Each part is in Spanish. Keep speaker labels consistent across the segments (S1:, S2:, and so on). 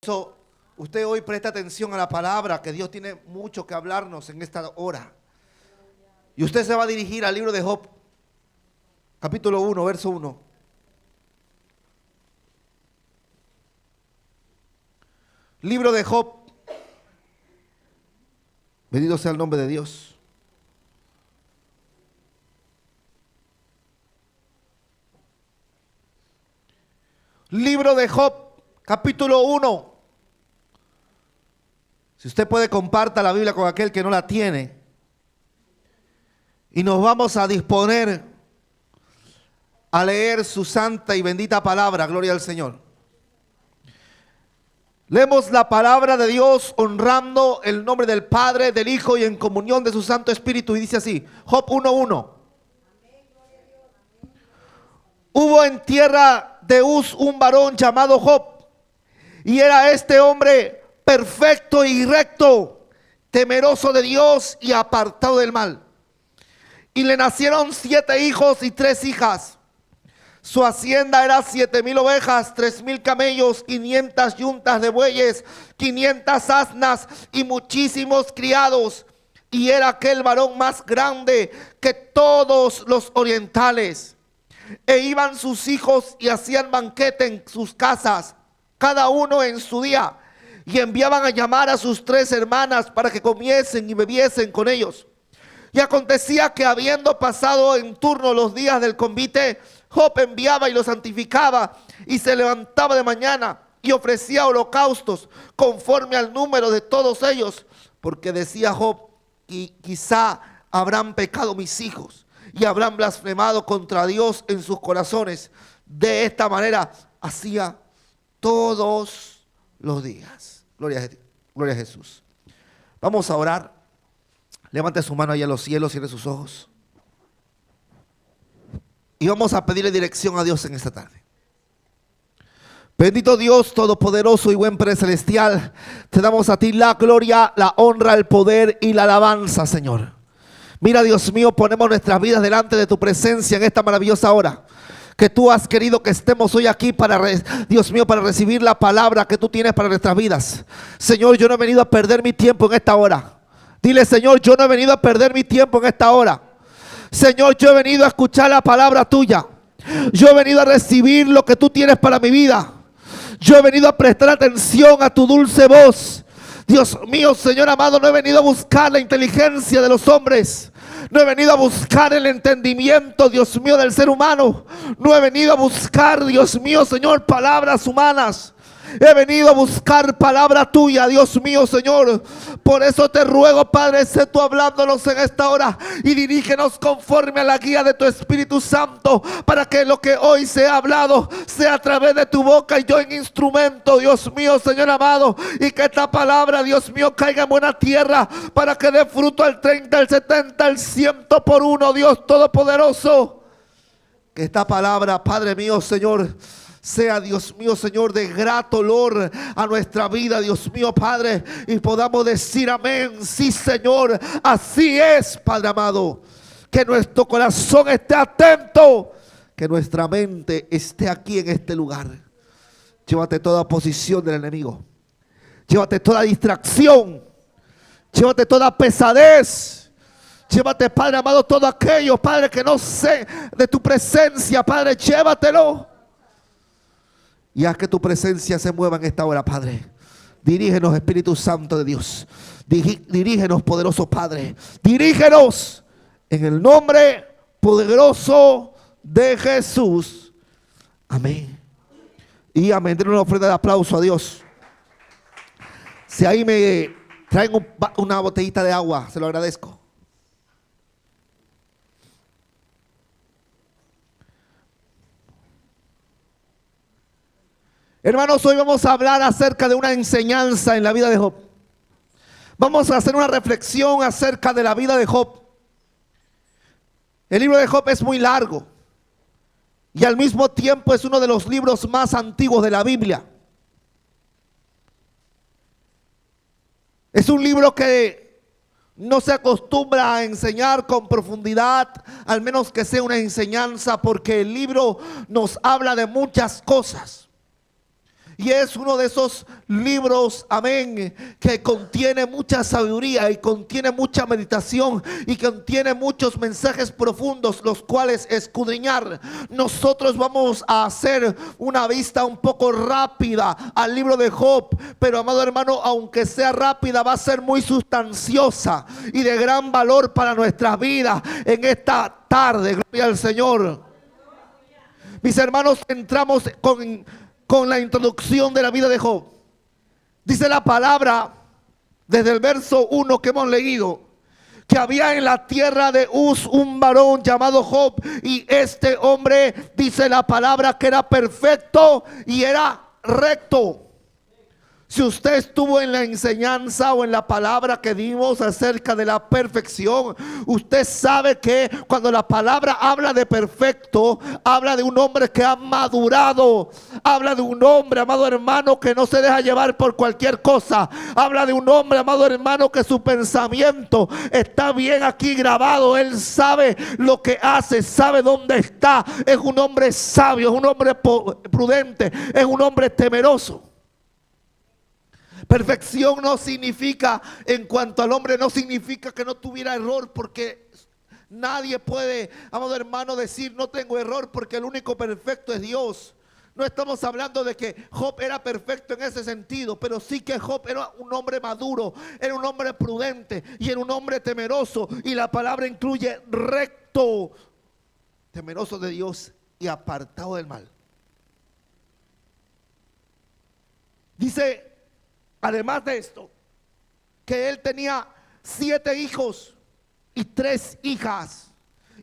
S1: Eso, usted hoy presta atención a la palabra, que Dios tiene mucho que hablarnos en esta hora. Y usted se va a dirigir al libro de Job, capítulo 1, verso 1. Libro de Job. Bendito sea el nombre de Dios. Libro de Job, capítulo 1. Si usted puede, comparta la Biblia con aquel que no la tiene. Y nos vamos a disponer a leer su santa y bendita palabra. Gloria al Señor. Leemos la palabra de Dios honrando el nombre del Padre, del Hijo y en comunión de su Santo Espíritu. Y dice así, Job 1:1. Hubo en tierra de Uz un varón llamado Job, y era este hombre perfecto y recto, temeroso de Dios y apartado del mal. Y le nacieron 7 hijos y 3 hijas. Su hacienda era 7,000 ovejas, 3,000 camellos, 500 yuntas de bueyes, 500 asnas y muchísimos criados. Y era aquel varón más grande que todos los orientales. E iban sus hijos y hacían banquete en sus casas, cada uno en su día. Y enviaban a llamar a sus 3 hermanas para que comiesen y bebiesen con ellos. Y acontecía que habiendo pasado en turno los días del convite, Job enviaba y los santificaba, y se levantaba de mañana y ofrecía holocaustos conforme al número de todos ellos, porque decía Job, y quizá habrán pecado mis hijos y habrán blasfemado contra Dios en sus corazones. De esta manera hacía todos los días. Gloria a Jesús. Vamos a orar. Levante su mano ahí a los cielos, cierre sus ojos. Y vamos a pedirle dirección a Dios en esta tarde. Bendito Dios todopoderoso y buen Padre celestial, te damos a ti la gloria, la honra, el poder y la alabanza, Señor. Mira, Dios mío, ponemos nuestras vidas delante de tu presencia en esta maravillosa hora que tú has querido que estemos hoy aquí para, Dios mío, para recibir la palabra que tú tienes para nuestras vidas. Señor, yo no he venido a perder mi tiempo en esta hora. Dile, Señor, yo no he venido a perder mi tiempo en esta hora. Señor, yo he venido a escuchar la palabra tuya. Yo he venido a recibir lo que tú tienes para mi vida. Yo he venido a prestar atención a tu dulce voz. Dios mío, Señor amado, no he venido a buscar la inteligencia de los hombres. No he venido a buscar el entendimiento, Dios mío, del ser humano. No he venido a buscar, Dios mío, Señor, palabras humanas. He venido a buscar palabra tuya, Dios mío, Señor. Por eso te ruego, Padre, sé tú hablándonos en esta hora y dirígenos conforme a la guía de tu Espíritu Santo, para que lo que hoy se ha hablado sea a través de tu boca y yo en instrumento, Dios mío, Señor amado, y que esta palabra, Dios mío, caiga en buena tierra para que dé fruto al 30, al 70, al 100 por uno, Dios todopoderoso. Que esta palabra, Padre mío, Señor, sea, Dios mío, Señor, de grato olor a nuestra vida, Dios mío, Padre, y podamos decir amén, sí, Señor, así es, Padre amado. Que nuestro corazón esté atento, que nuestra mente esté aquí en este lugar. Llévate toda posición del enemigo, llévate toda distracción, llévate toda pesadez. Llévate, Padre amado, todo aquello, Padre, que no sé de tu presencia, Padre, llévatelo. Y haz que tu presencia se mueva en esta hora, Padre. Dirígenos, Espíritu Santo de Dios. Dirígenos, poderoso Padre. Dirígenos en el nombre poderoso de Jesús. Amén. Y amén. Denle una ofrenda de aplauso a Dios. Si ahí me traen una botellita de agua, se lo agradezco. Hermanos, hoy vamos a hablar acerca de una enseñanza en la vida de Job. Vamos a hacer una reflexión acerca de la vida de Job. El libro de Job es muy largo y al mismo tiempo es uno de los libros más antiguos de la Biblia. Es un libro que no se acostumbra a enseñar con profundidad, al menos que sea una enseñanza, porque el libro nos habla de muchas cosas. Y es uno de esos libros, amén, que contiene mucha sabiduría y contiene mucha meditación y contiene muchos mensajes profundos, los cuales escudriñar. Nosotros vamos a hacer una vista un poco rápida al libro de Job, pero amado hermano, aunque sea rápida, va a ser muy sustanciosa y de gran valor para nuestras vidas en esta tarde. Gloria al Señor. Mis hermanos, entramos con la introducción de la vida de Job. Dice la palabra desde el verso 1 que hemos leído, que había en la tierra de Uz un varón llamado Job, y este hombre, dice la palabra, que era perfecto y era recto. Si usted estuvo en la enseñanza o en la palabra que dimos acerca de la perfección, usted sabe que cuando la palabra habla de perfecto, habla de un hombre que ha madurado, habla de un hombre, amado hermano, que no se deja llevar por cualquier cosa, habla de un hombre, amado hermano, que su pensamiento está bien aquí grabado, él sabe lo que hace, sabe dónde está, es un hombre sabio, es un hombre prudente, es un hombre temeroso. Perfección no significa, en cuanto al hombre, no significa que no tuviera error, porque nadie puede, amado hermano, decir no tengo error, porque el único perfecto es Dios. No estamos hablando de que Job era perfecto en ese sentido, pero sí que Job era un hombre maduro, era un hombre prudente y era un hombre temeroso. Y la palabra incluye recto, temeroso de Dios y apartado del mal. Dice, además de esto, que él tenía 7 hijos y 3 hijas.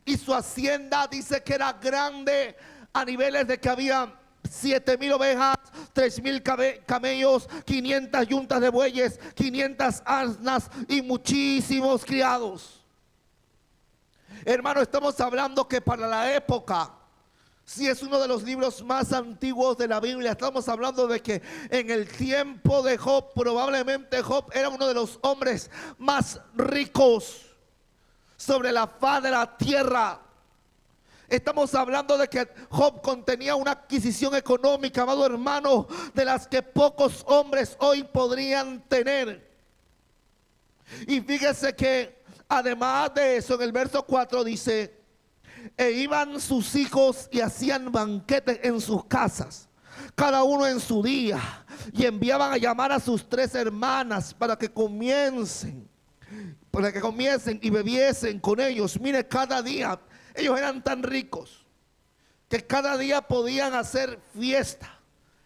S1: Y su hacienda dice que era grande a niveles de que había 7,000 ovejas, 3,000 camellos, 500 yuntas de bueyes, 500 asnas y muchísimos criados. Hermano, estamos hablando que para la época, si es uno de los libros más antiguos de la Biblia, estamos hablando de que en el tiempo de Job, probablemente Job era uno de los hombres más ricos sobre la faz de la tierra. Estamos hablando de que Job contenía una adquisición económica, amado hermano, de las que pocos hombres hoy podrían tener. Y fíjese que además de eso, en el verso 4 dice: e iban sus hijos y hacían banquetes en sus casas, cada uno en su día, y enviaban a llamar a sus 3 hermanas para que comiencen y bebiesen con ellos. Mire, cada día ellos eran tan ricos que cada día podían hacer fiesta.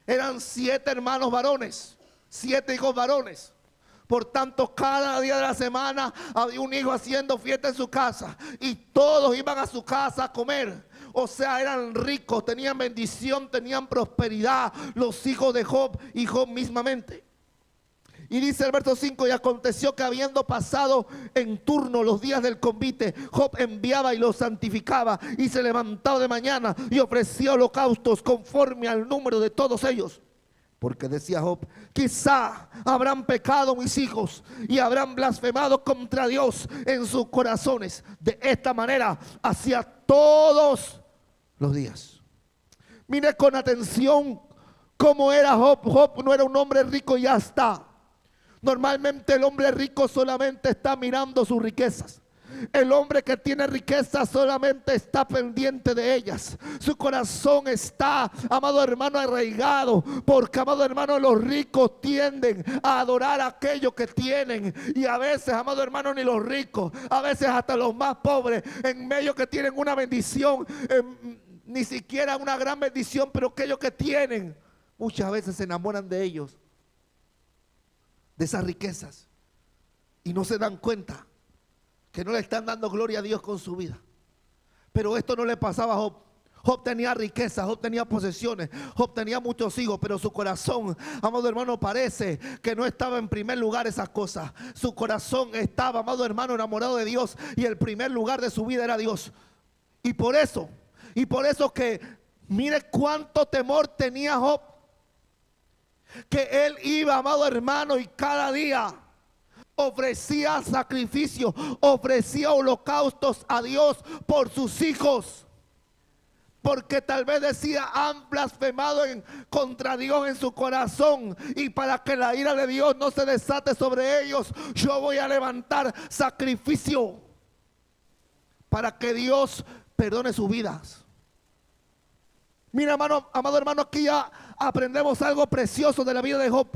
S1: Eran 7 hermanos varones, 7 hijos varones. Por tanto, cada día de la semana había un hijo haciendo fiesta en su casa y todos iban a su casa a comer. O sea, eran ricos, tenían bendición, tenían prosperidad los hijos de Job y Job mismamente. Y dice el verso 5: y aconteció que habiendo pasado en turno los días del convite, Job enviaba y los santificaba, y se levantaba de mañana y ofrecía holocaustos conforme al número de todos ellos. Porque decía Job: quizá habrán pecado mis hijos y habrán blasfemado contra Dios en sus corazones. De esta manera hacía todos los días. Mire con atención cómo era Job. Job no era un hombre rico y ya está. Normalmente el hombre rico solamente está mirando sus riquezas. El hombre que tiene riqueza solamente está pendiente de ellas. Su corazón está, amado hermano, arraigado, porque, amado hermano, los ricos tienden a adorar aquello que tienen. Y a veces, amado hermano, ni los ricos, a veces hasta los más pobres, en medio que tienen una bendición, ni siquiera una gran bendición, pero aquellos que tienen, muchas veces se enamoran de ellos, de esas riquezas, y no se dan cuenta que no le están dando gloria a Dios con su vida. Pero esto no le pasaba a Job. Job tenía riqueza, Job tenía posesiones, Job tenía muchos hijos, pero su corazón, amado hermano, parece que no estaba en primer lugar esas cosas. Su corazón estaba, amado hermano, enamorado de Dios, y el primer lugar de su vida era Dios. Y por eso que mire cuánto temor tenía Job, que él iba, amado hermano, y cada día ofrecía sacrificios, ofrecía holocaustos a Dios por sus hijos. porque tal vez decía, han blasfemado contra Dios en su corazón, y para que la ira de Dios no se desate sobre ellos, yo voy a levantar sacrificio para que Dios perdone sus vidas. Mira, hermano, amado hermano, aquí ya aprendemos algo precioso de la vida de Job,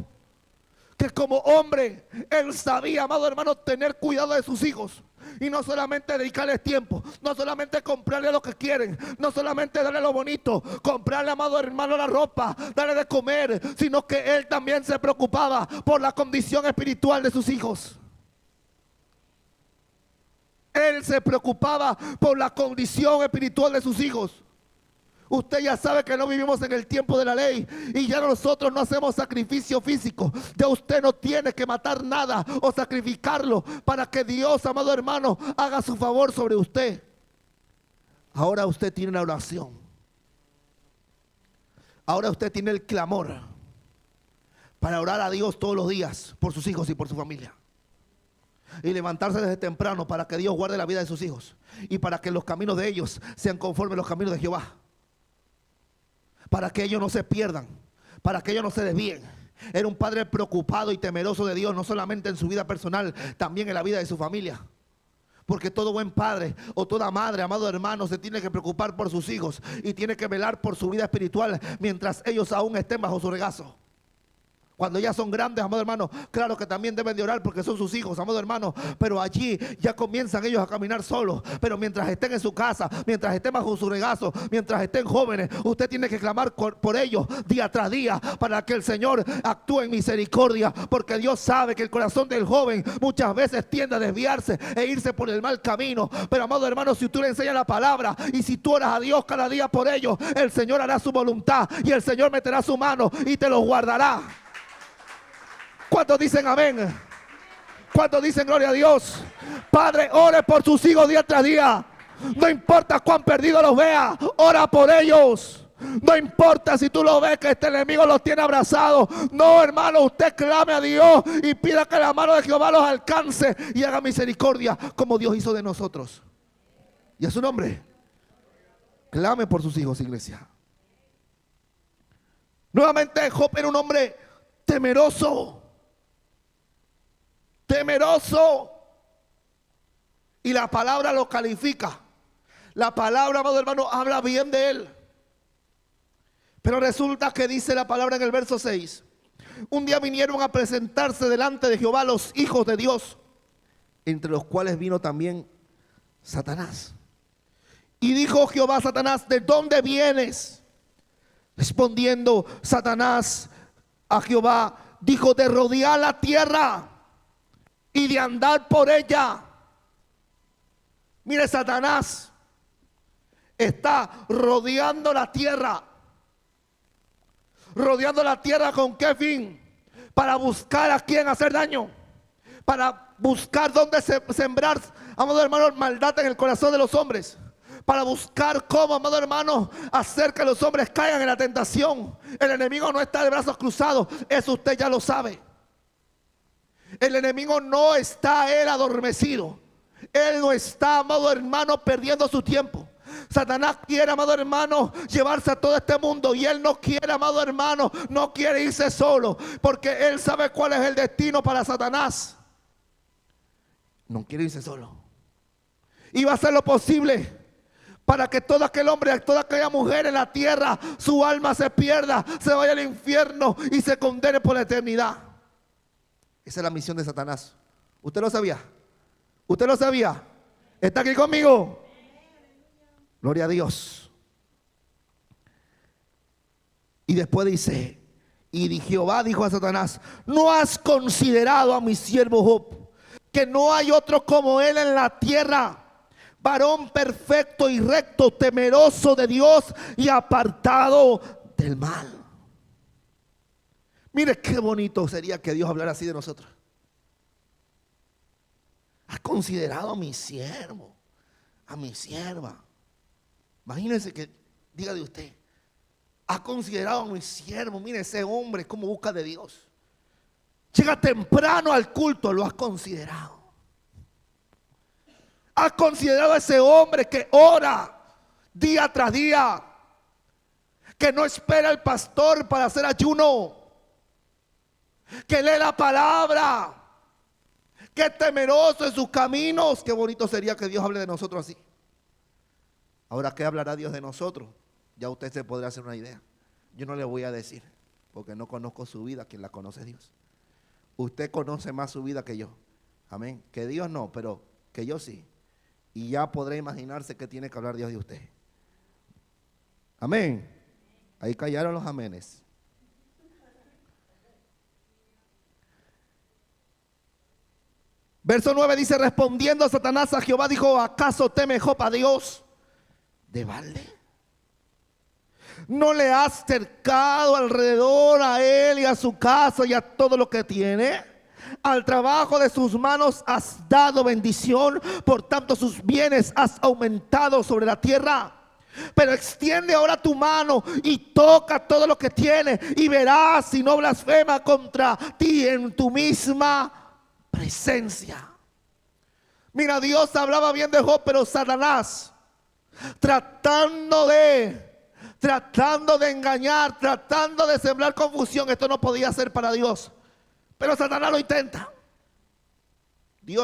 S1: que como hombre él sabía, amado hermano, tener cuidado de sus hijos. Y no solamente dedicarles tiempo, no solamente comprarle lo que quieren, no solamente darle lo bonito, comprarle, amado hermano, la ropa, darle de comer, sino que él también se preocupaba por la condición espiritual de sus hijos. Él se preocupaba por la condición espiritual de sus hijos. Usted ya sabe que no vivimos en el tiempo de la ley y ya nosotros no hacemos sacrificio físico. Ya usted no tiene que matar nada o sacrificarlo para que Dios, amado hermano, haga su favor sobre usted. Ahora usted tiene una oración. Ahora usted tiene el clamor para orar a Dios todos los días por sus hijos y por su familia. Y levantarse desde temprano para que Dios guarde la vida de sus hijos y para que los caminos de ellos sean conformes a los caminos de Jehová. Para que ellos no se pierdan, para que ellos no se desvíen. Era un padre preocupado y temeroso de Dios, no solamente en su vida personal, también en la vida de su familia. Porque todo buen padre o toda madre, amado hermano, se tiene que preocupar por sus hijos y tiene que velar por su vida espiritual mientras ellos aún estén bajo su regazo. Cuando ya son grandes, amado hermano, claro que también deben de orar porque son sus hijos, amado hermano. Pero allí ya comienzan ellos a caminar solos. Pero mientras estén en su casa, mientras estén bajo su regazo, mientras estén jóvenes, usted tiene que clamar por ellos día tras día para que el Señor actúe en misericordia. Porque Dios sabe que el corazón del joven muchas veces tiende a desviarse e irse por el mal camino. Pero, amado hermano, si tú le enseñas la palabra y si tú oras a Dios cada día por ellos, el Señor hará su voluntad y el Señor meterá su mano y te los guardará. ¿Cuántos dicen amén? ¿Cuántos dicen gloria a Dios? Padre, ore por sus hijos día tras día. No importa cuán perdidos los vea, ora por ellos. No importa si tú lo ves que este enemigo los tiene abrazados. No, hermano, usted clame a Dios y pida que la mano de Jehová los alcance y haga misericordia como Dios hizo de nosotros. Y a su nombre, clame por sus hijos, iglesia. Nuevamente, Job era un hombre temeroso. Temeroso. Y la palabra lo califica. La palabra, amado hermano, habla bien de él. Pero resulta que dice la palabra en el verso 6. Un día vinieron a presentarse delante de Jehová los hijos de Dios, entre los cuales vino también Satanás. Y dijo Jehová a Satanás, ¿de dónde vienes? Respondiendo Satanás a Jehová, dijo, de rodear la tierra y de andar por ella. Mire, Satanás está rodeando la tierra. ¿Rodeando la tierra con qué fin? Para buscar a quién hacer daño. Para buscar dónde sembrar, amado hermano, maldad en el corazón de los hombres. Para buscar cómo, amado hermano, hacer que los hombres caigan en la tentación. El enemigo no está de brazos cruzados. Eso usted ya lo sabe. El enemigo no está él adormecido. Él no está, amado hermano, perdiendo su tiempo. Satanás quiere, amado hermano, llevarse a todo este mundo. Y él no quiere, amado hermano, no quiere irse solo. Porque él sabe cuál es el destino para Satanás. No quiere irse solo. Y va a hacer lo posible para que todo aquel hombre, toda aquella mujer en la tierra, su alma se pierda, se vaya al infierno y se condene por la eternidad. Esa es la misión de Satanás. ¿Usted lo sabía? ¿Usted lo sabía? ¿Está aquí conmigo? Gloria a Dios. Y después dice, y Jehová dijo a Satanás, ¿no has considerado a mi siervo Job, que no hay otro como él en la tierra? Varón perfecto y recto, temeroso de Dios y apartado del mal. Mire qué bonito sería que Dios hablara así de nosotros. ¿Has considerado a mi siervo, a mi sierva? Imagínense que diga de usted, ¿has considerado a mi siervo? Mire ese hombre cómo busca de Dios. Llega temprano al culto, lo has considerado. ¿Has considerado a ese hombre que ora día tras día? que no espera al pastor para hacer ayuno, que lee la palabra, que es temeroso en sus caminos. Qué bonito sería que Dios hable de nosotros así. Ahora, ¿qué hablará Dios de nosotros? Ya usted se podrá hacer una idea. Yo no le voy a decir, porque no conozco su vida. Quien la conoce es Dios. Usted conoce más su vida que yo. Amén. Que Dios no, pero que yo sí. Y ya podrá imaginarse que tiene que hablar Dios de usted. Amén. Ahí callaron los amenes. Verso 9 dice: respondiendo Satanás a Jehová, dijo: ¿acaso teme Job a Dios de balde? ¿No le has cercado alrededor a él y a su casa y a todo lo que tiene? Al trabajo de sus manos has dado bendición, por tanto sus bienes has aumentado sobre la tierra. Pero extiende ahora tu mano y toca todo lo que tiene, y verás si no blasfema contra ti en tu misma presencia. Mira, Dios hablaba bien de Job, pero Satanás tratando de engañar, tratando de sembrar confusión. Esto no podía ser para Dios, pero Satanás lo intenta.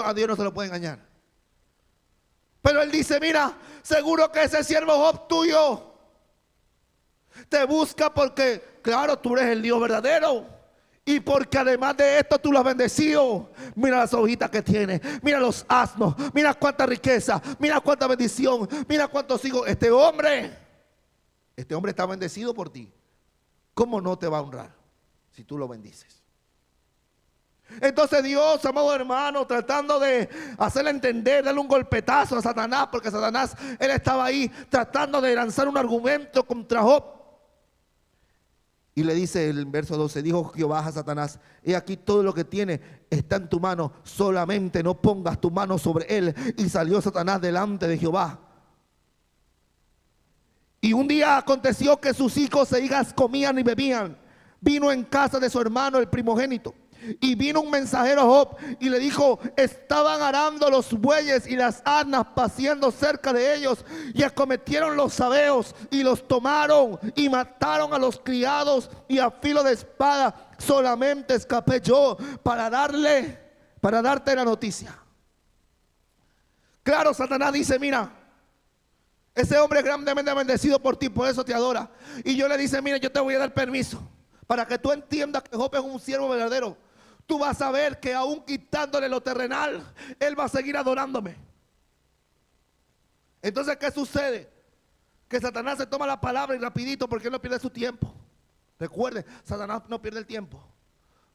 S1: A Dios no se lo puede engañar. Pero él dice: mira, seguro que ese siervo Job tuyo te busca porque, claro, tú eres el Dios verdadero. Y porque además de esto tú lo has bendecido. Mira las hojitas que tiene, mira los asnos, mira cuánta riqueza, mira cuánta bendición, mira cuántos hijos. Este hombre está bendecido por ti. ¿Cómo no te va a honrar si tú lo bendices? Entonces Dios, amado hermano, tratando de hacerle entender, darle un golpetazo a Satanás, porque Satanás, él estaba ahí tratando de lanzar un argumento contra Job. Y le dice el verso 12: dijo Jehová a Satanás: he aquí todo lo que tiene está en tu mano, solamente no pongas tu mano sobre él. Y salió Satanás delante de Jehová. Y un día aconteció que sus hijos e hijas comían y bebían vino en casa de su hermano el primogénito. Y vino un mensajero a Job y le dijo: estaban arando los bueyes y las asnas paciendo cerca de ellos, y acometieron los sabeos y los tomaron y mataron a los criados, y a filo de espada solamente escapé yo para darte la noticia. Claro, Satanás dice: mira, ese hombre es grandemente bendecido por ti, por eso te adora. Y yo le dice: mira, yo te voy a dar permiso para que tú entiendas que Job es un siervo verdadero. Tú vas a ver que aún quitándole lo terrenal, él va a seguir adorándome. Entonces, ¿qué sucede? Que Satanás se toma la palabra y rapidito, porque él no pierde su tiempo. Recuerde, Satanás no pierde el tiempo.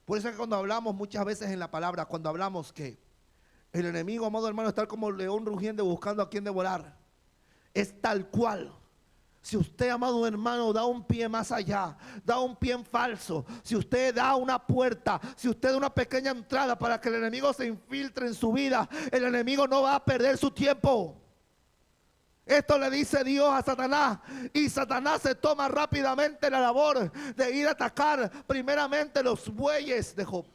S1: Por eso es que cuando hablamos muchas veces en la palabra, cuando hablamos que el enemigo, amado hermano, está como león rugiente buscando a quien devorar, es tal cual. Si usted, amado hermano, da un pie más allá, da un pie en falso, si usted da una puerta, si usted da una pequeña entrada para que el enemigo se infiltre en su vida, el enemigo no va a perder su tiempo. Esto le dice Dios a Satanás, y Satanás se toma rápidamente la labor de ir a atacar primeramente los bueyes de Job,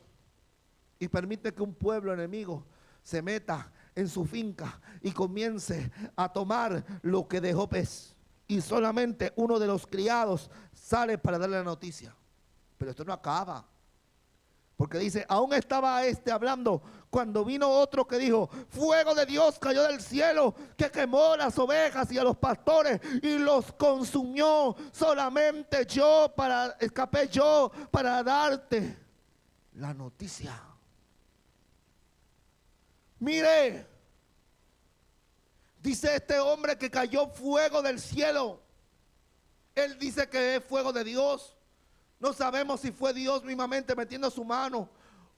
S1: y permite que un pueblo enemigo se meta en su finca y comience a tomar lo que de Job es. Y solamente uno de los criados sale para darle la noticia. Pero esto no acaba, porque dice: aún estaba hablando cuando vino otro que dijo: fuego de Dios cayó del cielo, que quemó las ovejas y a los pastores y los consumió. Solamente escapé yo para darte la noticia. Mire, dice este hombre que cayó fuego del cielo. Él dice que es fuego de Dios. No sabemos si fue Dios mismamente metiendo su mano,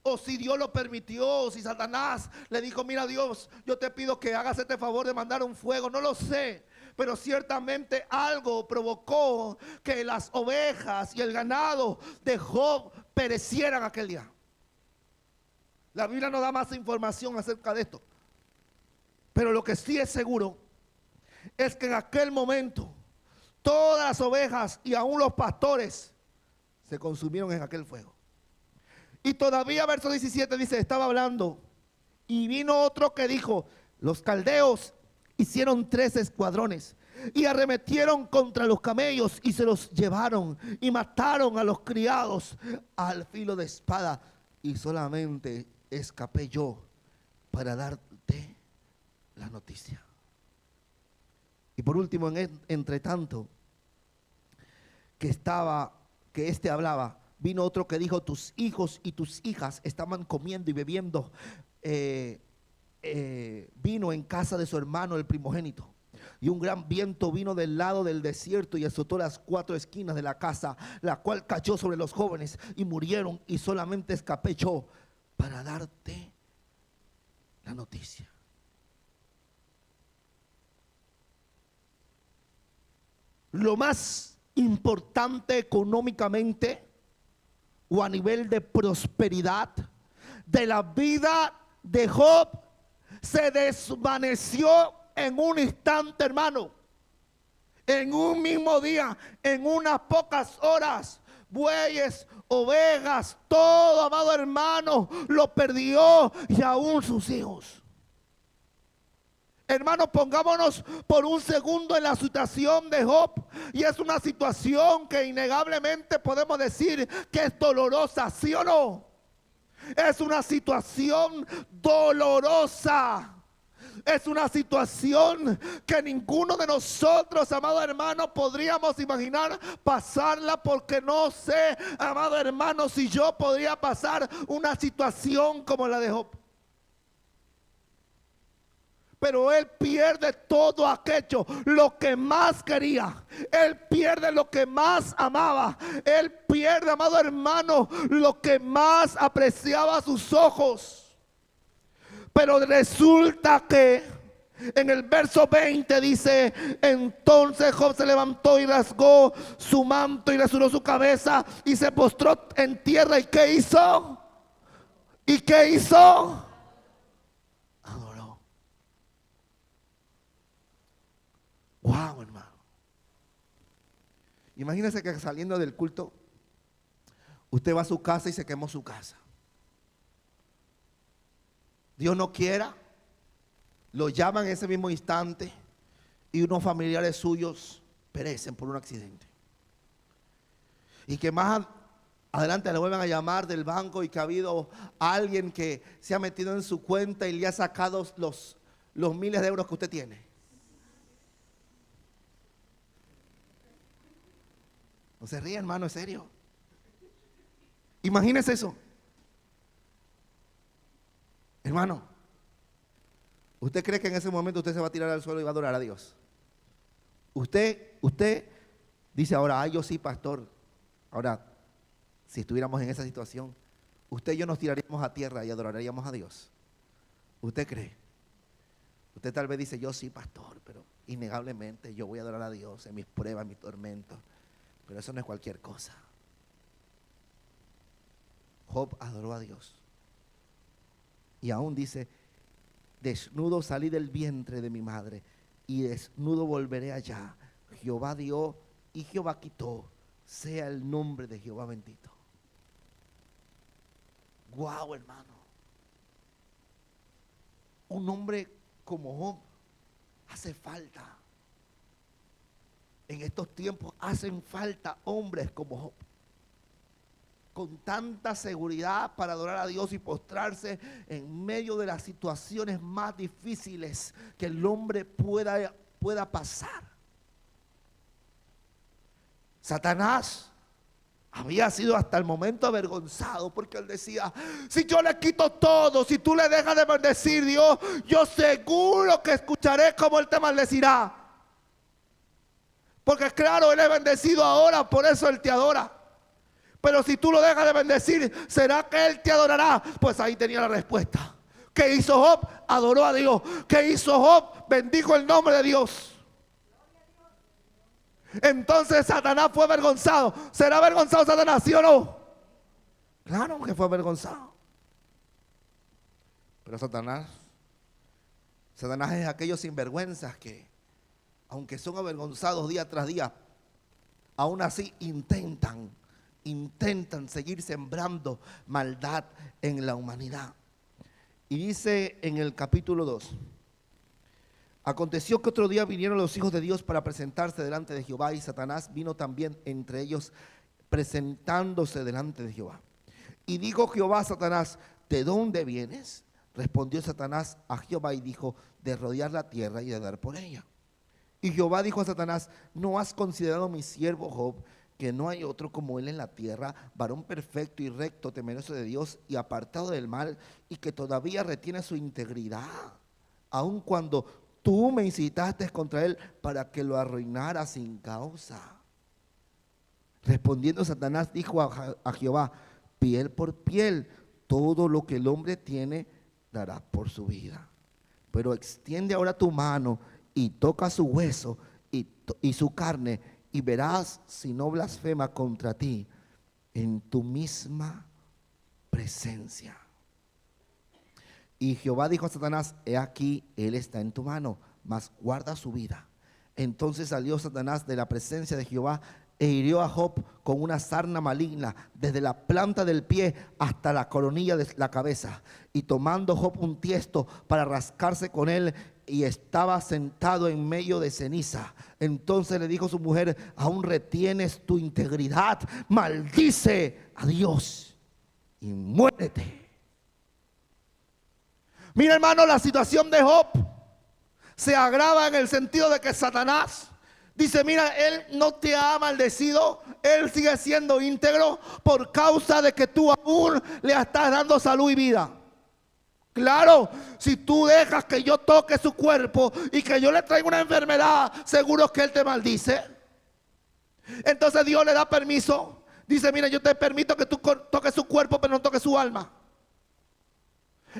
S1: o si Dios lo permitió, o si Satanás le dijo: mira, Dios, yo te pido que hagas este favor de mandar un fuego. No lo sé, pero ciertamente algo provocó que las ovejas y el ganado de Job perecieran aquel día. La Biblia no da más información acerca de esto, pero lo que sí es seguro es que en aquel momento todas las ovejas y aún los pastores se consumieron en aquel fuego. Y todavía verso 17 dice: estaba hablando y vino otro que dijo: los caldeos hicieron 3 escuadrones y arremetieron contra los camellos y se los llevaron y mataron a los criados al filo de espada, y solamente escapé yo para darte la noticia. Y por último, entre tanto que este hablaba, vino otro que dijo: tus hijos y tus hijas estaban comiendo y bebiendo vino en casa de su hermano el primogénito. Y un gran viento vino del lado del desierto y azotó las 4 esquinas de la casa, la cual cayó sobre los jóvenes y murieron, y solamente escapé yo para darte la noticia. Lo más importante económicamente o a nivel de prosperidad de la vida de Job se desvaneció en un instante, hermano. En un mismo día, en unas pocas horas, bueyes, ovejas, todo, amado hermano, lo perdió, y aún sus hijos. Hermanos, pongámonos por un segundo en la situación de Job. Y es una situación que innegablemente podemos decir que es dolorosa, ¿sí o no? Es una situación dolorosa. Es una situación que ninguno de nosotros, amado hermano, podríamos imaginar pasarla, porque no sé, amado hermano, si yo podría pasar una situación como la de Job. Pero él pierde todo aquello, lo que más quería. Él pierde lo que más amaba. Él pierde, amado hermano, lo que más apreciaba a sus ojos. Pero resulta que en el verso 20 dice: entonces Job se levantó y rasgó su manto y rasuró su cabeza y se postró en tierra. ¿Y qué hizo? ¿Y qué hizo? Adoró. Wow, hermano. Imagínese que saliendo del culto, usted va a su casa y se quemó su casa. Dios no quiera, lo llaman en ese mismo instante y unos familiares suyos perecen por un accidente. Y que más adelante le vuelvan a llamar del banco y que ha habido alguien que se ha metido en su cuenta y le ha sacado los miles de euros que usted tiene. No se ríe, hermano, es serio. Imagínese eso. Hermano, ¿usted cree que en ese momento usted se va a tirar al suelo y va a adorar a Dios? Usted dice ahora: ay, yo sí, pastor. Ahora, si estuviéramos en esa situación, usted y yo nos tiraríamos a tierra y adoraríamos a Dios. ¿Usted cree? Usted tal vez dice: yo sí, pastor, pero innegablemente yo voy a adorar a Dios en mis pruebas, en mis tormentos. Pero eso no es cualquier cosa. Job adoró a Dios. Y aún dice: desnudo salí del vientre de mi madre y desnudo volveré allá. Jehová dio y Jehová quitó. Sea el nombre de Jehová bendito. Guau, hermano. Un hombre como Job hace falta. En estos tiempos hacen falta hombres como Job, con tanta seguridad para adorar a Dios y postrarse en medio de las situaciones más difíciles que el hombre pueda pasar. Satanás había sido hasta el momento avergonzado, porque él decía: si yo le quito todo, si tú le dejas de bendecir, Dios, yo seguro que escucharé cómo él te maldecirá. Porque claro, él es bendecido ahora, por eso él te adora. Pero si tú lo dejas de bendecir, ¿será que él te adorará? Pues ahí tenía la respuesta. ¿Qué hizo Job? Adoró a Dios. ¿Qué hizo Job? Bendijo el nombre de Dios. Entonces Satanás fue avergonzado. ¿Será avergonzado Satanás, sí o no? Claro que fue avergonzado. Pero Satanás es aquellos sinvergüenzas que, aunque son avergonzados día tras día, aún así intentan seguir sembrando maldad en la humanidad. Y dice en el capítulo 2: Aconteció que otro día vinieron los hijos de Dios para presentarse delante de Jehová, y Satanás vino también entre ellos, presentándose delante de Jehová. Y dijo Jehová a Satanás: ¿de dónde vienes? Respondió Satanás a Jehová y dijo: de rodear la tierra y de dar por ella. Y Jehová dijo a Satanás: ¿no has considerado mi siervo Job, que no hay otro como él en la tierra, varón perfecto y recto, temeroso de Dios y apartado del mal, y que todavía retiene su integridad, aun cuando tú me incitaste contra él para que lo arruinara sin causa? Respondiendo Satanás dijo a Jehová: piel por piel, todo lo que el hombre tiene dará por su vida. Pero extiende ahora tu mano y toca su hueso y su carne, y verás si no blasfema contra ti en tu misma presencia. Y Jehová dijo a Satanás: he aquí, él está en tu mano, mas guarda su vida. Entonces salió Satanás de la presencia de Jehová e hirió a Job con una sarna maligna desde la planta del pie hasta la coronilla de la cabeza. Y tomando Job un tiesto para rascarse con él, y estaba sentado en medio de ceniza. Entonces le dijo su mujer: aún retienes tu integridad, maldice a Dios y muérete. Mira, hermano, la situación de Job se agrava en el sentido de que Satanás dice: mira, él no te ha maldecido, él sigue siendo íntegro por causa de que tú aún le estás dando salud y vida. Claro, si tú dejas que yo toque su cuerpo y que yo le traiga una enfermedad, seguro que él te maldice. Entonces Dios le da permiso. Dice: mira, yo te permito que tú toques su cuerpo, pero no toques su alma.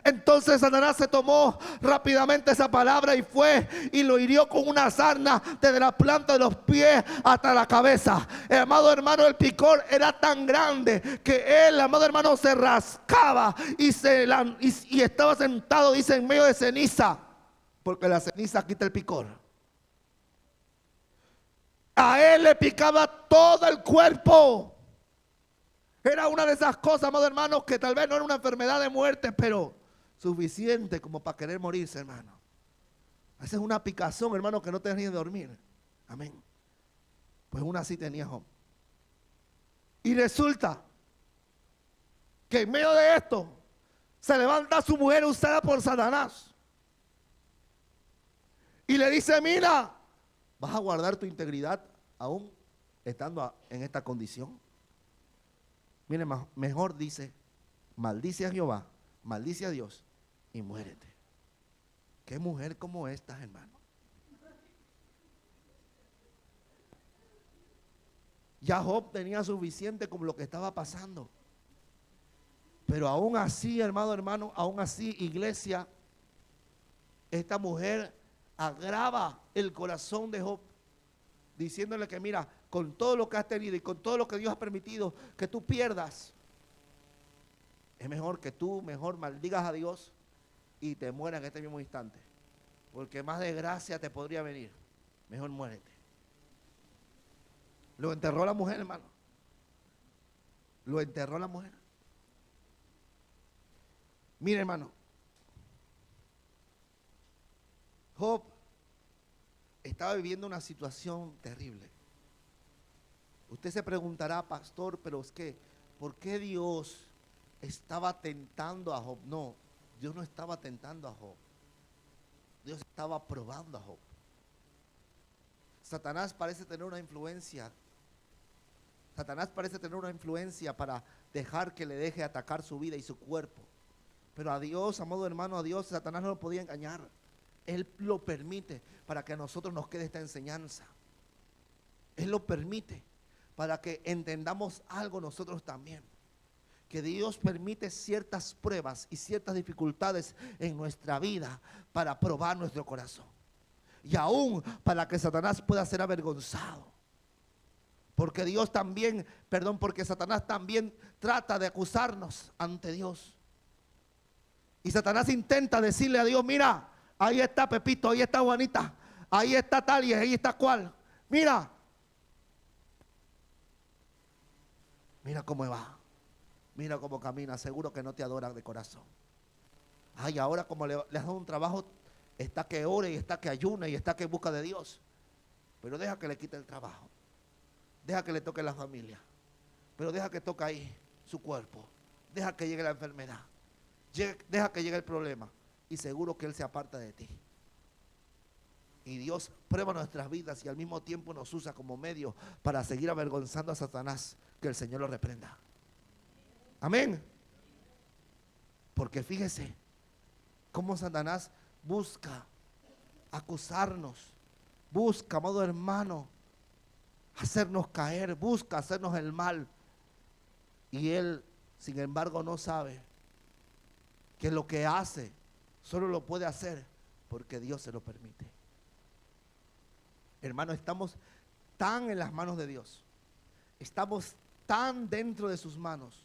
S1: Entonces Satanás se tomó rápidamente esa palabra y fue y lo hirió con una sarna desde la planta de los pies hasta la cabeza. Amado hermano, el picor era tan grande que él, amado hermano, se rascaba y estaba sentado, dice, en medio de ceniza, porque la ceniza quita el picor. A él le picaba todo el cuerpo. Era una de esas cosas, amado hermano, que tal vez no era una enfermedad de muerte, pero suficiente como para querer morirse, hermano. Esa es una picazón, hermano, que no te deja ni dormir. Amén. Pues una así tenía Job. Y resulta que en medio de esto se levanta su mujer usada por Satanás y le dice: mira, ¿vas a guardar tu integridad aún estando en esta condición? Mire, mejor dice: maldice a Jehová, maldice a Dios y muérete. ¿Qué mujer como esta, hermano? Ya Job tenía suficiente con lo que estaba pasando. Pero aún así, hermano, aún así, iglesia, esta mujer agrava el corazón de Job, diciéndole que mira, con todo lo que has tenido y con todo lo que Dios ha permitido que tú pierdas, es mejor que tú maldigas a Dios y te mueras en este mismo instante, porque más desgracia te podría venir. Mejor muérete. Lo enterró la mujer, hermano. Lo enterró la mujer. Mire, hermano, Job estaba viviendo una situación terrible. Usted se preguntará: pastor, pero es que, ¿por qué Dios estaba tentando a Job? No, Dios no estaba tentando a Job. Dios estaba probando a Job. Satanás parece tener una influencia. Satanás parece tener una influencia para dejar que le deje atacar su vida y su cuerpo. Pero a Dios, amado hermano, a Dios Satanás no lo podía engañar. Él lo permite para que a nosotros nos quede esta enseñanza. Él lo permite para que entendamos algo nosotros también. Que Dios permite ciertas pruebas y ciertas dificultades en nuestra vida para probar nuestro corazón. Y aún para que Satanás pueda ser avergonzado. Porque Dios también, porque Satanás también trata de acusarnos ante Dios. Y Satanás intenta decirle a Dios: mira, ahí está Pepito, ahí está Juanita, ahí está tal y ahí está cual. Mira cómo va. Mira cómo camina, seguro que no te adora de corazón. Ay, ahora como le has dado un trabajo Está que ore y está que ayuna y está que busca de Dios. Pero deja que le quite el trabajo. Deja que le toque la familia. Pero deja que toque ahí su cuerpo. Deja que llegue la enfermedad. Deja que llegue el problema. Y seguro que Él se aparta de ti. Y Dios prueba nuestras vidas y al mismo tiempo nos usa como medio para seguir avergonzando a Satanás. Que el Señor lo reprenda. Amén. Porque fíjese cómo Satanás busca acusarnos. Busca, amado hermano, hacernos caer. Busca hacernos el mal. Y él, sin embargo, no sabe que lo que hace solo lo puede hacer porque Dios se lo permite. Hermano, estamos tan en las manos de Dios, estamos tan dentro de sus manos,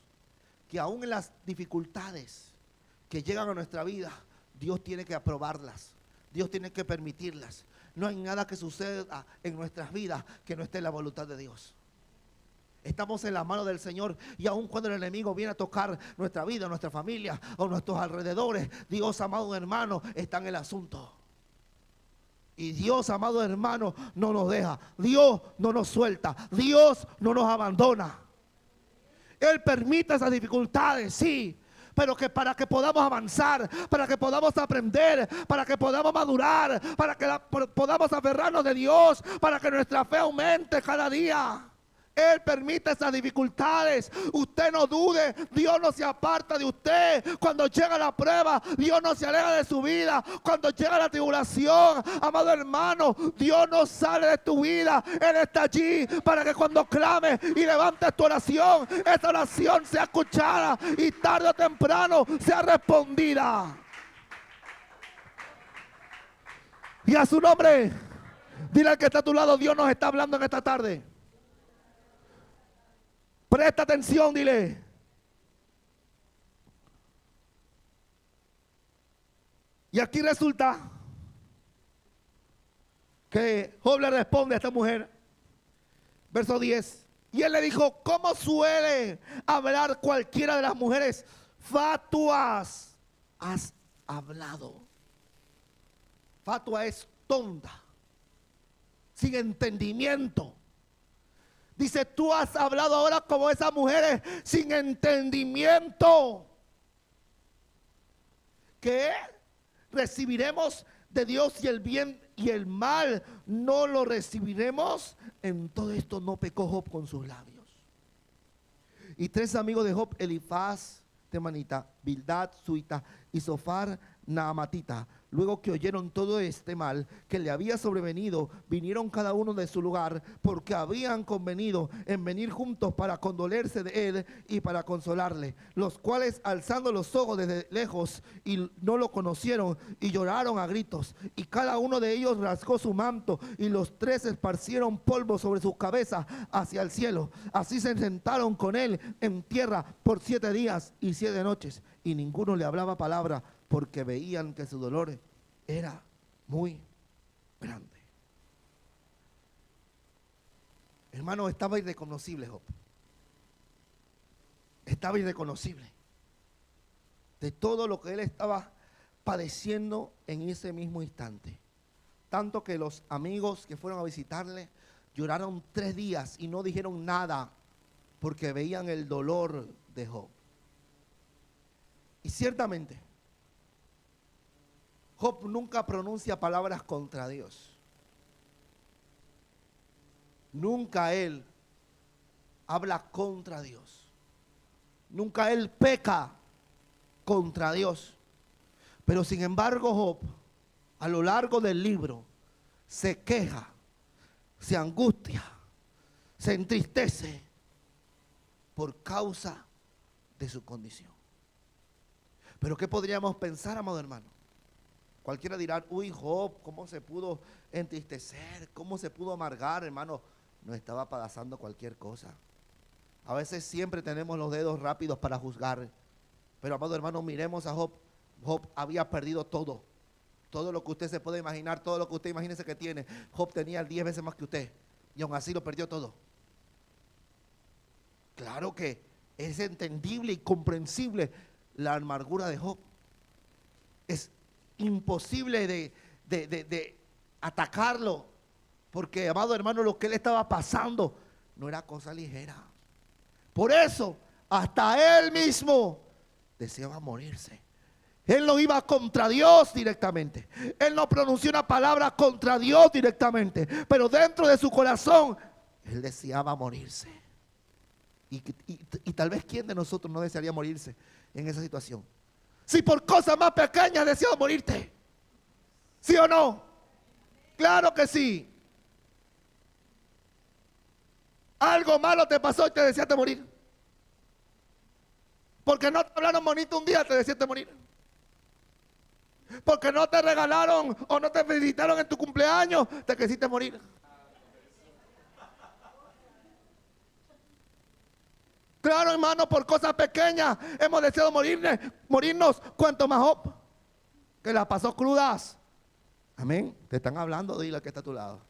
S1: que aún en las dificultades que llegan a nuestra vida, Dios tiene que aprobarlas, Dios tiene que permitirlas. No hay nada que suceda en nuestras vidas que no esté en la voluntad de Dios. Estamos en las manos del Señor, y aun cuando el enemigo viene a tocar nuestra vida, nuestra familia o nuestros alrededores, Dios, amado hermano, está en el asunto. Y Dios, amado hermano, no nos deja. Dios no nos suelta. Dios no nos abandona. Él permite esas dificultades, sí, pero que para que podamos avanzar, para que podamos aprender, para que podamos madurar, para que podamos aferrarnos de Dios, para que nuestra fe aumente cada día. Él permite esas dificultades. Usted no dude, Dios no se aparta de usted. Cuando llega la prueba, Dios no se aleja de su vida. Cuando llega la tribulación, amado hermano, Dios no sale de tu vida. Él está allí para que cuando clames y levantes tu oración, esa oración sea escuchada y tarde o temprano sea respondida. Y a su nombre, dile al que está a tu lado: Dios nos está hablando en esta tarde. Presta atención, dile. Y aquí resulta que Job le responde a esta mujer, verso 10. Y él le dijo: ¿cómo suele hablar cualquiera de las mujeres fatuas? Has hablado. Fatua es tonta, sin entendimiento. Dice: tú has hablado ahora como esas mujeres sin entendimiento. ¿Qué recibiremos de Dios y el bien y el mal no lo recibiremos? En todo esto no pecó Job con sus labios. Y tres amigos de Job, Elifaz temanita, Bildad suita y Sofar naamatita, luego que oyeron todo este mal que le había sobrevenido, vinieron cada uno de su lugar, porque habían convenido en venir juntos para condolerse de él y para consolarle, los cuales, alzando los ojos desde lejos, y no lo conocieron, y lloraron a gritos, y cada uno de ellos rasgó su manto, y los tres esparcieron polvo sobre sus cabezas hacia el cielo. Así se sentaron con él en tierra por 7 días y 7 noches, y ninguno le hablaba palabra, porque veían que su dolor era muy grande. Hermano, estaba irreconocible Job. Estaba irreconocible de todo lo que él estaba padeciendo en ese mismo instante. Tanto que los amigos que fueron a visitarle lloraron 3 días y no dijeron nada, porque veían el dolor de Job. Y ciertamente Job nunca pronuncia palabras contra Dios. Nunca él habla contra Dios. Nunca él peca contra Dios. Pero sin embargo Job, a lo largo del libro, se queja, se angustia, se entristece por causa de su condición. Pero ¿qué podríamos pensar, amado hermano? Cualquiera dirá: uy, Job, ¿cómo se pudo entristecer? ¿Cómo se pudo amargar? Hermano, no estaba pasando cualquier cosa. A veces siempre tenemos los dedos rápidos para juzgar. Pero, amado hermano, miremos a Job. Job había perdido todo. Todo lo que usted se puede imaginar, todo lo que usted imagínese que tiene. Job tenía 10 veces más que usted. Y aún así lo perdió todo. Claro que es entendible y comprensible la amargura de Job. Es imposible de atacarlo. Porque, amado hermano, lo que él estaba pasando no era cosa ligera. Por eso, hasta él mismo deseaba morirse. Él no iba contra Dios directamente. Él no pronunció una palabra contra Dios directamente. Pero dentro de su corazón, él deseaba morirse. Y tal vez quién de nosotros no desearía morirse en esa situación. Si por cosas más pequeñas deseas morirte. ¿Sí o no? Claro que sí. Algo malo te pasó y te deseaste morir. Porque no te hablaron bonito un día, te deseaste morir. Porque no te regalaron o no te felicitaron en tu cumpleaños, te quisiste morir. Claro, hermano, por cosas pequeñas hemos deseado morirnos. Cuanto más Job, que las pasó crudas. Amén. Te están hablando, dile al que está a tu lado.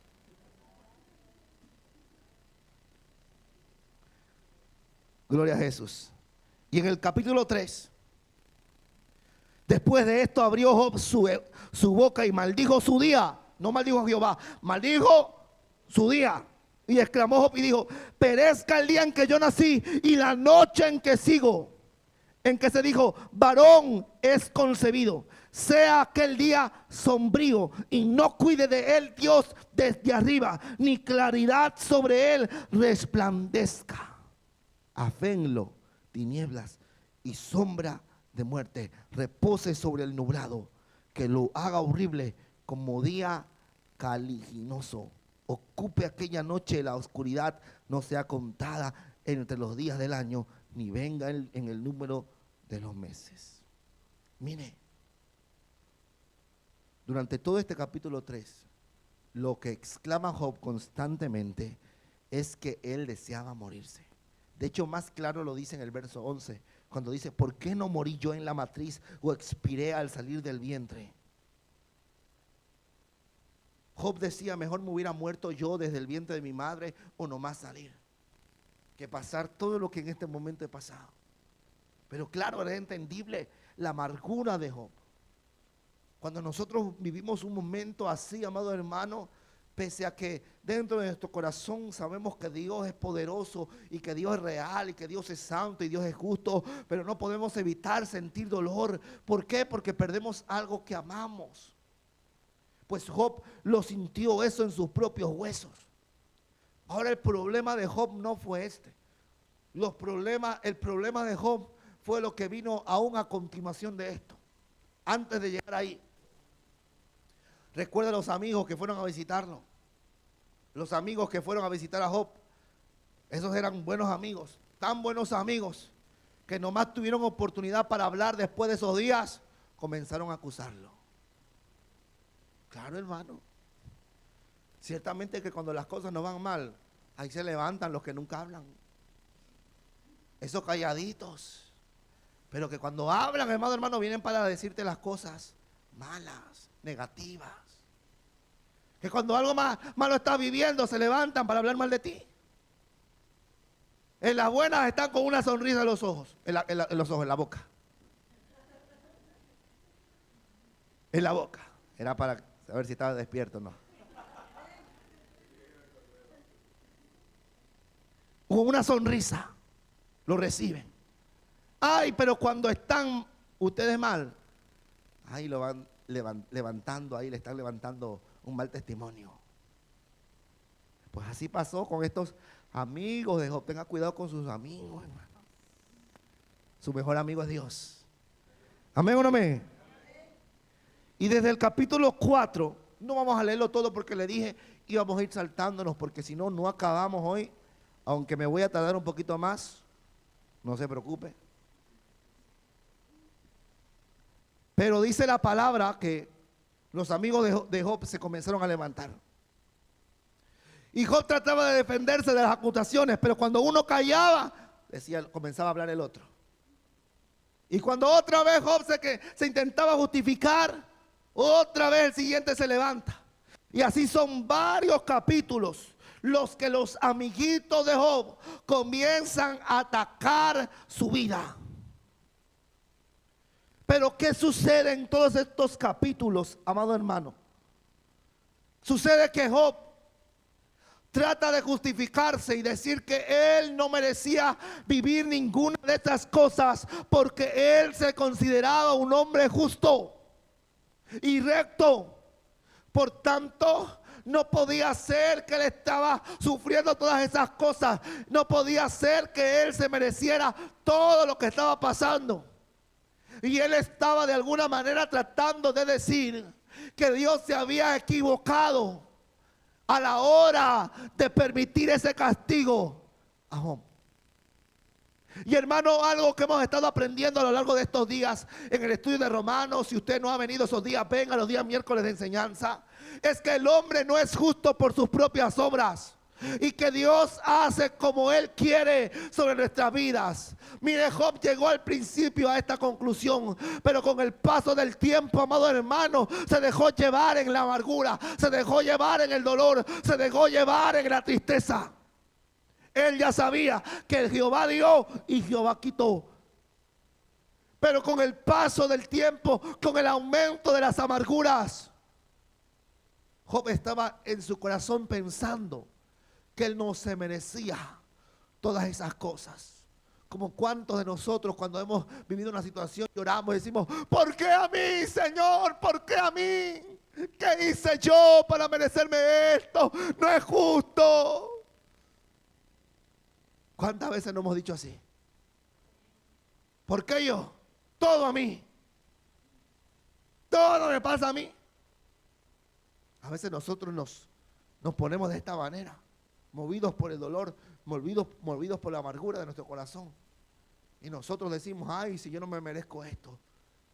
S1: Gloria a Jesús. Y en el capítulo 3, después de esto abrió Job su boca y maldijo su día. No maldijo a Jehová, maldijo su día. Y exclamó Job y dijo: perezca el día en que yo nací y la noche en que sigo. En que se dijo: varón es concebido. Sea aquel día sombrío y no cuide de él Dios desde arriba, ni claridad sobre él resplandezca. Afénlo tinieblas y sombra de muerte repose sobre el nublado, que lo haga horrible como día caliginoso. Ocupe aquella noche la oscuridad, no sea contada entre los días del año, ni venga en el número de los meses. Mire, durante todo este capítulo 3, lo que exclama Job constantemente es que él deseaba morirse. De hecho, más claro lo dice en el verso 11, cuando dice: ¿por qué no morí yo en la matriz o expiré al salir del vientre? Job decía: mejor me hubiera muerto yo desde el vientre de mi madre o nomás salir, que pasar todo lo que en este momento he pasado. Pero claro, era entendible la amargura de Job. Cuando nosotros vivimos un momento así, amado hermano, pese a que dentro de nuestro corazón sabemos que Dios es poderoso y que Dios es real y que Dios es santo y Dios es justo, pero no podemos evitar sentir dolor. ¿Por qué? Porque perdemos algo que amamos. Pues Job lo sintió eso en sus propios huesos. Ahora el problema de Job no fue este. El problema de Job fue lo que vino aún a continuación de esto. Antes de llegar ahí, recuerda los amigos que fueron a visitarlo. Los amigos que fueron a visitar a Job, esos eran buenos amigos, tan buenos amigos que nomás tuvieron oportunidad para hablar después de esos días, comenzaron a acusarlo. Claro, hermano. Ciertamente que cuando las cosas no van mal, ahí se levantan los que nunca hablan. Esos calladitos. Pero que cuando hablan, hermano, vienen para decirte las cosas malas, negativas. Que cuando algo malo estás viviendo, se levantan para hablar mal de ti. En las buenas están con una sonrisa en los ojos, en la boca. En la boca. Era para saber si estaba despierto o no. Con una sonrisa lo reciben. Ay, pero cuando están ustedes mal, ahí lo van levantando, ahí le están levantando un mal testimonio. Pues así pasó con estos amigos de Job. Tenga cuidado con sus amigos, hermano. Su mejor amigo es Dios. ¿Amén o no amén? Y desde el capítulo 4, no vamos a leerlo todo porque le dije íbamos a ir saltándonos, porque si no, no acabamos hoy. Aunque me voy a tardar un poquito más, no se preocupe. Pero dice la palabra que los amigos de Job se comenzaron a levantar. Y Job trataba de defenderse de las acusaciones, pero cuando uno callaba, comenzaba a hablar el otro. Y cuando otra vez Job se intentaba justificar, otra vez el siguiente se levanta. Y así son varios capítulos los que los amiguitos de Job comienzan a atacar su vida. Pero ¿qué sucede en todos estos capítulos, amado hermano? Sucede que Job trata de justificarse y decir que él no merecía vivir ninguna de estas cosas porque él se consideraba un hombre justo y recto. Por tanto, no podía ser que él estaba sufriendo todas esas cosas. No podía ser que él se mereciera todo lo que estaba pasando. Y él estaba de alguna manera tratando de decir que Dios se había equivocado a la hora de permitir ese castigo a Job. Y hermano, algo que hemos estado aprendiendo a lo largo de estos días en el estudio de Romanos, si usted no ha venido esos días, venga los días miércoles de enseñanza, es que el hombre no es justo por sus propias obras y que Dios hace como Él quiere sobre nuestras vidas. Mire, Job llegó al principio a esta conclusión, pero con el paso del tiempo, amado hermano, se dejó llevar en la amargura, se dejó llevar en el dolor, se dejó llevar en la tristeza. Él ya sabía que Jehová dio y Jehová quitó. Pero con el paso del tiempo, con el aumento de las amarguras, Job estaba en su corazón pensando que él no se merecía todas esas cosas. Como cuántos de nosotros cuando hemos vivido una situación lloramos y decimos: ¿por qué a mí, Señor? ¿Por qué a mí? ¿Qué hice yo para merecerme esto? No es justo. ¿Cuántas veces nos hemos dicho así? ¿Por qué yo? Todo a mí. Todo me pasa a mí. A veces nosotros nos ponemos de esta manera, movidos por el dolor, movidos por la amargura de nuestro corazón. Y nosotros decimos: ay, si yo no me merezco esto.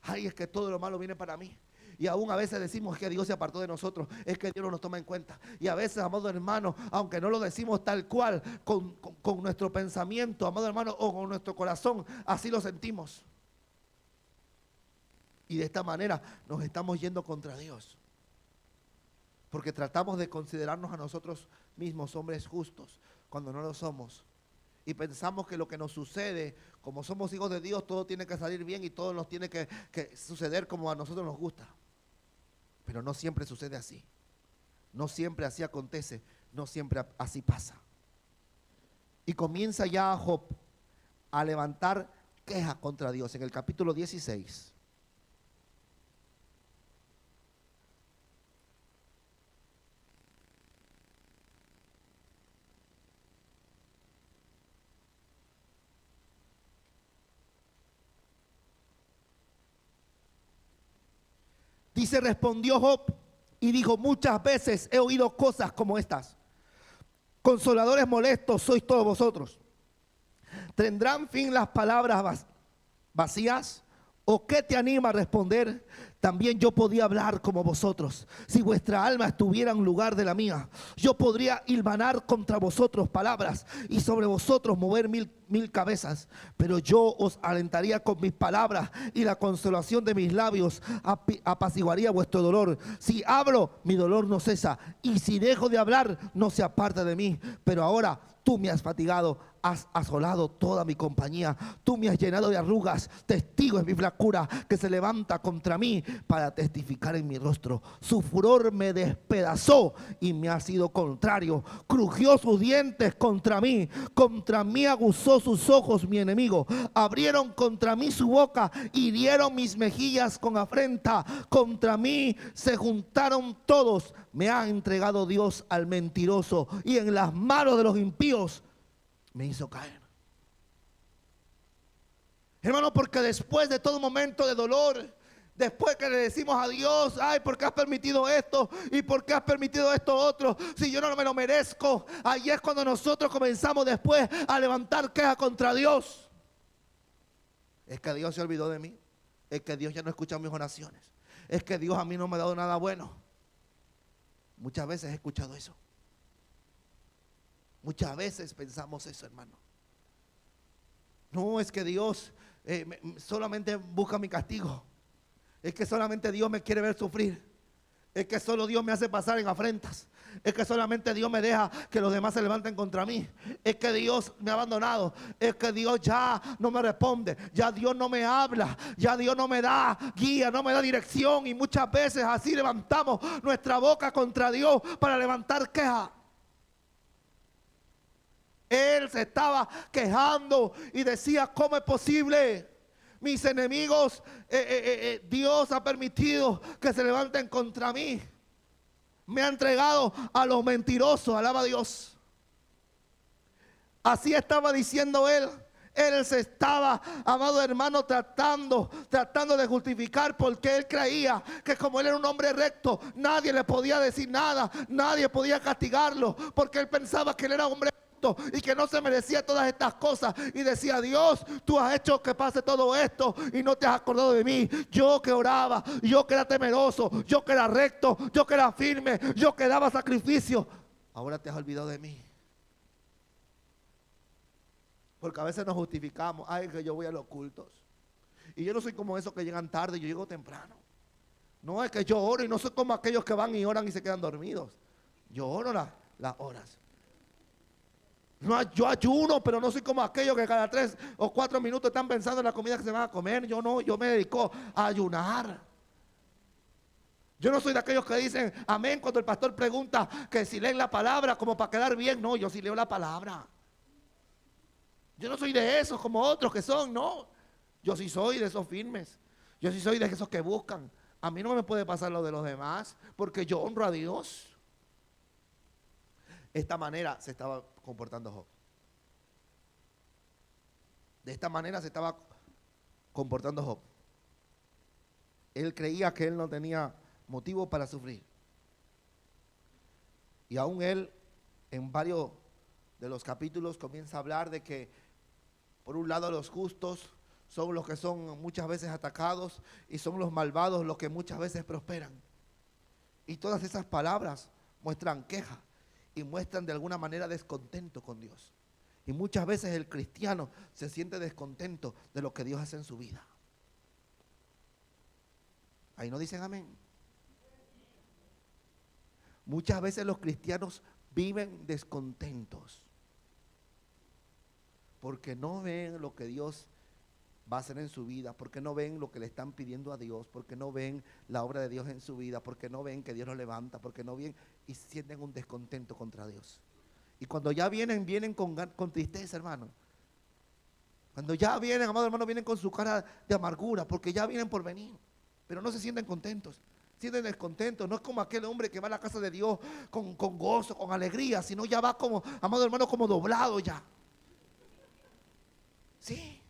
S1: Ay, es que todo lo malo viene para mí. Y aún a veces decimos que Dios se apartó de nosotros, es que Dios no nos toma en cuenta. Y a veces, amado hermano, aunque no lo decimos tal cual, con nuestro pensamiento, amado hermano, o con nuestro corazón, así lo sentimos. Y de esta manera nos estamos yendo contra Dios. Porque tratamos de considerarnos a nosotros mismos hombres justos, cuando no lo somos. Y pensamos que lo que nos sucede, como somos hijos de Dios, todo tiene que salir bien y todo nos tiene que suceder como a nosotros nos gusta. Pero no siempre sucede así. No siempre así acontece. No siempre así pasa. Y comienza ya Job a levantar queja contra Dios en el capítulo 16. Dice: respondió Job y dijo: muchas veces he oído cosas como estas. Consoladores molestos sois todos vosotros. ¿Tendrán fin las palabras vacías? ¿O qué te anima a responder? También yo podía hablar como vosotros. Si vuestra alma estuviera en lugar de la mía, yo podría hilvanar contra vosotros palabras y sobre vosotros mover mil cabezas. Pero yo os alentaría con mis palabras y la consolación de mis labios apaciguaría vuestro dolor. Si hablo, mi dolor no cesa, y si dejo de hablar, no se aparta de mí. Pero ahora tú me has fatigado, has asolado toda mi compañía. Tú me has llenado de arrugas, testigo es mi flacura, que se levanta contra mí para testificar en mi rostro. Su furor me despedazó y me ha sido contrario. Crujió sus dientes contra mí aguzó sus ojos mi enemigo. Abrieron contra mí su boca, hirieron mis mejillas con afrenta. Contra mí se juntaron todos. Me ha entregado Dios al mentiroso, y en las manos de los impíos me hizo caer. Hermano, porque después de todo momento de dolor, después que le decimos a Dios: ay, ¿por qué has permitido esto? ¿Y por qué has permitido esto otro? Si yo no me lo merezco. Ahí es cuando nosotros comenzamos después a levantar queja contra Dios. Es que Dios se olvidó de mí. Es que Dios ya no escucha mis oraciones. Es que Dios a mí no me ha dado nada bueno. Muchas veces he escuchado eso. Muchas veces pensamos eso, hermano. No, es que Dios solamente busca mi castigo. Es que solamente Dios me quiere ver sufrir. Es que solo Dios me hace pasar en afrentas. Es que solamente Dios me deja que los demás se levanten contra mí. Es que Dios me ha abandonado. Es que Dios ya no me responde. Ya Dios no me habla. Ya Dios no me da guía, no me da dirección. Y muchas veces así levantamos nuestra boca contra Dios para levantar queja. Él se estaba quejando y decía, ¿cómo es posible? Mis enemigos, Dios ha permitido que se levanten contra mí. Me ha entregado a los mentirosos, alaba a Dios. Así estaba diciendo él. Él se estaba, amado hermano, tratando de justificar, porque él creía que como él era un hombre recto, nadie le podía decir nada, nadie podía castigarlo, porque él pensaba que él era hombre recto y que no se merecía todas estas cosas. Y decía, Dios, tú has hecho que pase todo esto y no te has acordado de mí. Yo que oraba, yo que era temeroso, yo que era recto, yo que era firme, yo que daba sacrificio, ahora te has olvidado de mí. Porque a veces nos justificamos, ay, que yo voy a los cultos y yo no soy como esos que llegan tarde, yo llego temprano. No, es que yo oro y no soy como aquellos que van y oran y se quedan dormidos. Yo oro las horas. No, yo ayuno, pero no soy como aquellos que cada 3 o 4 minutos están pensando en la comida que se van a comer. Yo no, yo me dedico a ayunar. Yo no soy de aquellos que dicen amén cuando el pastor pregunta que si leen la palabra como para quedar bien. No, yo sí leo la palabra. Yo no soy de esos como otros que son, no. Yo sí soy de esos firmes. Yo sí soy de esos que buscan. A mí no me puede pasar lo de los demás, porque yo honro a Dios. De esta manera se estaba comportando Job. De esta manera se estaba comportando Job. Él creía que él no tenía motivo para sufrir. Y aún él, en varios de los capítulos, comienza a hablar de que, por un lado, los justos son los que son muchas veces atacados y son los malvados los que muchas veces prosperan. Y todas esas palabras muestran queja y muestran de alguna manera descontento con Dios. Y muchas veces el cristiano se siente descontento de lo que Dios hace en su vida. Ahí no dicen amén. Muchas veces los cristianos viven descontentos porque no ven lo que Dios va a hacer en su vida, porque no ven lo que le están pidiendo a Dios, porque no ven la obra de Dios en su vida, porque no ven que Dios los levanta, porque no ven y sienten un descontento contra Dios. Y cuando ya vienen con tristeza, hermano. Cuando ya vienen, amados hermanos, vienen con su cara de amargura, porque ya vienen por venir, pero no se sienten contentos. Sienten descontentos. No es como aquel hombre que va a la casa de Dios con gozo, con alegría, sino ya va como, amado hermano, como doblado ya. Sí.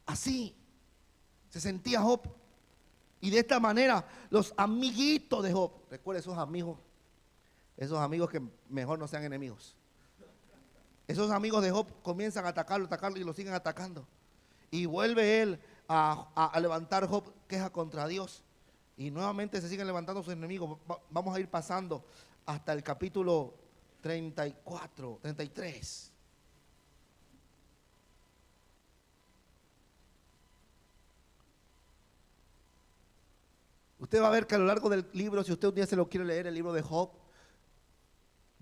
S1: Así se sentía Job. Y de esta manera los amiguitos de Job, recuerda esos amigos que mejor no sean enemigos. Esos amigos de Job comienzan a atacarlo y lo siguen atacando. Y vuelve él a levantar Job queja contra Dios. Y nuevamente se siguen levantando sus enemigos. Vamos a ir pasando hasta el capítulo 34, 33. Usted va a ver que a lo largo del libro, si usted un día se lo quiere leer, el libro de Job,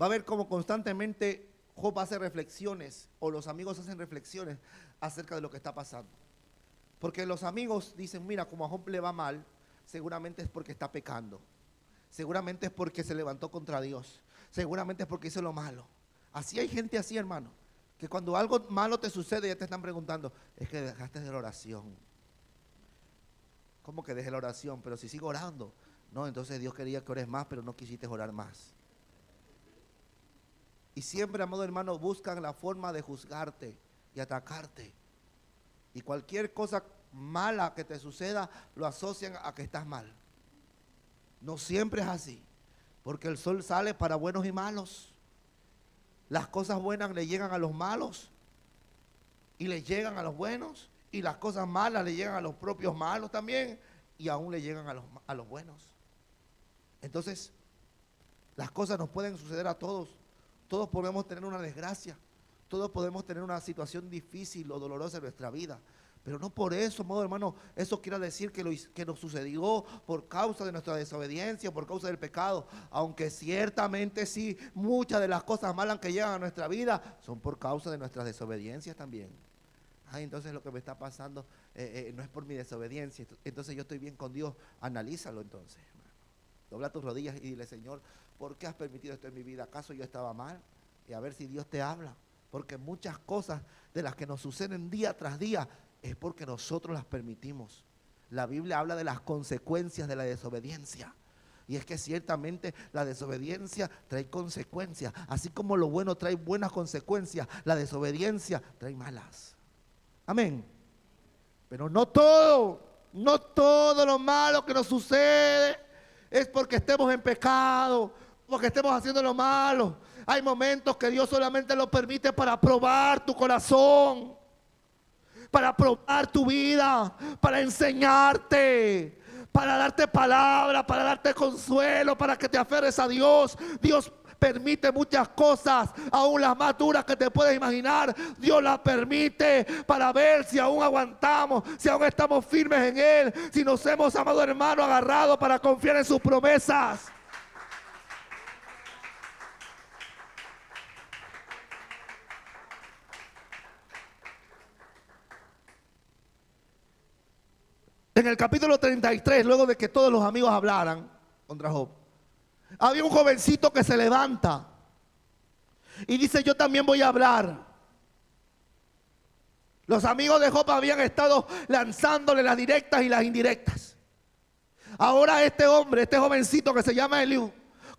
S1: va a ver cómo constantemente Job hace reflexiones, o los amigos hacen reflexiones acerca de lo que está pasando. Porque los amigos dicen, mira, como a Job le va mal, seguramente es porque está pecando. Seguramente es porque se levantó contra Dios. Seguramente es porque hizo lo malo. Así hay gente así, hermano, que cuando algo malo te sucede ya te están preguntando, es que dejaste de la oración. ¿Cómo que dejé la oración? Pero si sigo orando. No, entonces Dios quería que ores más, pero no quisiste orar más. Y siempre, amado hermano, buscan la forma de juzgarte y atacarte. Y cualquier cosa mala que te suceda, lo asocian a que estás mal. No siempre es así, porque el sol sale para buenos y malos. Las cosas buenas le llegan a los malos y le llegan a los buenos. Y las cosas malas le llegan a los propios malos también, y aún le llegan a los buenos. Entonces, las cosas nos pueden suceder a todos. Todos podemos tener una desgracia. Todos podemos tener una situación difícil o dolorosa en nuestra vida. Pero no por eso, amado hermano, eso quiere decir que nos sucedió por causa de nuestra desobediencia, por causa del pecado. Aunque ciertamente sí, muchas de las cosas malas que llegan a nuestra vida son por causa de nuestras desobediencias también. Ay, entonces lo que me está pasando no es por mi desobediencia. Entonces yo estoy bien con Dios. Analízalo entonces, hermano. Dobla tus rodillas y dile: Señor, ¿por qué has permitido esto en mi vida? ¿Acaso yo estaba mal? Y a ver si Dios te habla. Porque muchas cosas de las que nos suceden día tras día es porque nosotros las permitimos. La Biblia habla de las consecuencias de la desobediencia. Y es que ciertamente la desobediencia trae consecuencias. Así como lo bueno trae buenas consecuencias, la desobediencia trae malas. Amén. Pero no todo lo malo que nos sucede es porque estemos en pecado, porque estemos haciendo lo malo. Hay momentos que Dios solamente lo permite para probar tu corazón, para probar tu vida, para enseñarte, para darte palabra, para darte consuelo, para que te aferres a Dios. Dios permite muchas cosas, aún las más duras que te puedes imaginar. Dios las permite para ver si aún aguantamos, si aún estamos firmes en Él, si nos hemos, amado hermano, agarrado para confiar en sus promesas. En el capítulo 33, luego de que todos los amigos hablaran contra Job, había un jovencito que se levanta y dice: yo también voy a hablar. Los amigos de Job habían estado lanzándole las directas y las indirectas. Ahora este hombre, este jovencito que se llama Eliú,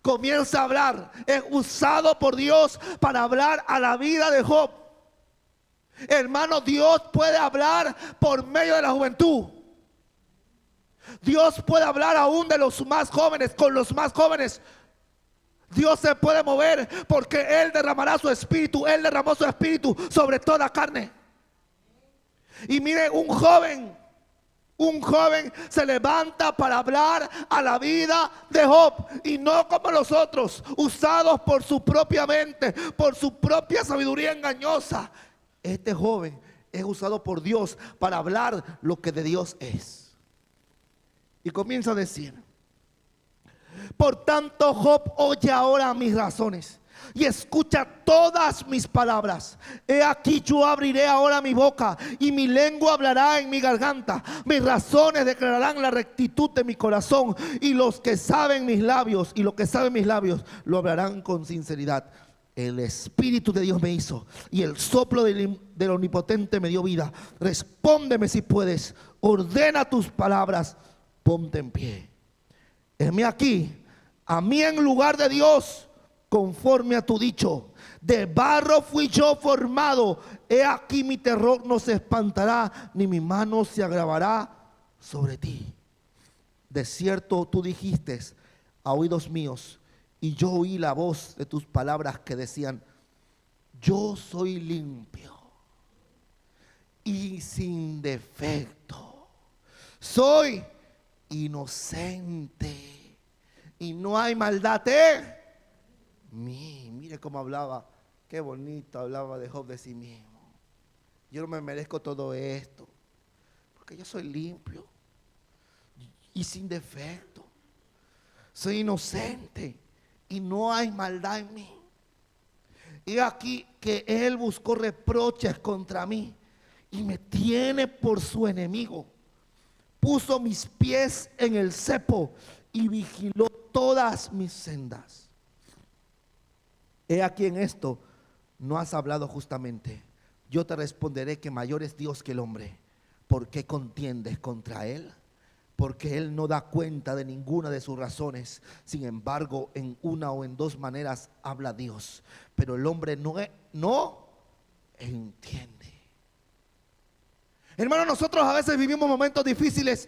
S1: comienza a hablar. Es usado por Dios para hablar a la vida de Job. Hermano, Dios puede hablar por medio de la juventud. Dios puede hablar aún de los más jóvenes, con los más jóvenes. Dios se puede mover porque Él derramará su espíritu. Él derramó su espíritu sobre toda carne. Y mire, un joven se levanta para hablar a la vida de Job. Y no como los otros, usados por su propia mente, por su propia sabiduría engañosa. Este joven es usado por Dios para hablar lo que de Dios es. Y comienza a decir: por tanto, Job, oye ahora mis razones y escucha todas mis palabras. He aquí, yo abriré ahora mi boca y mi lengua hablará en mi garganta. Mis razones declararán la rectitud de mi corazón, y los que saben mis labios lo hablarán con sinceridad. El Espíritu de Dios me hizo y el soplo del Omnipotente me dio vida. Respóndeme si puedes, ordena tus palabras, ponte en pie. Heme aquí, a mí en lugar de Dios, conforme a tu dicho. De barro fui yo formado. He aquí mi terror no se espantará, ni mi mano se agravará sobre ti. De cierto tú dijiste a oídos míos, y yo oí la voz de tus palabras que decían: yo soy limpio y sin defecto. Soy inocente y no hay maldad en mí. Mire cómo hablaba, qué bonito hablaba de Job de sí mismo. Yo no me merezco todo esto, porque yo soy limpio y sin defecto. Soy inocente y no hay maldad en mí. Y aquí que él buscó reproches contra mí y me tiene por su enemigo. Puso mis pies en el cepo y vigiló todas mis sendas. He aquí en esto no has hablado justamente. Yo te responderé que mayor es Dios que el hombre. ¿Por qué contiendes contra él? Porque él no da cuenta de ninguna de sus razones. Sin embargo, en una o en dos maneras habla Dios, pero el hombre no entiende. Hermanos, nosotros a veces vivimos momentos difíciles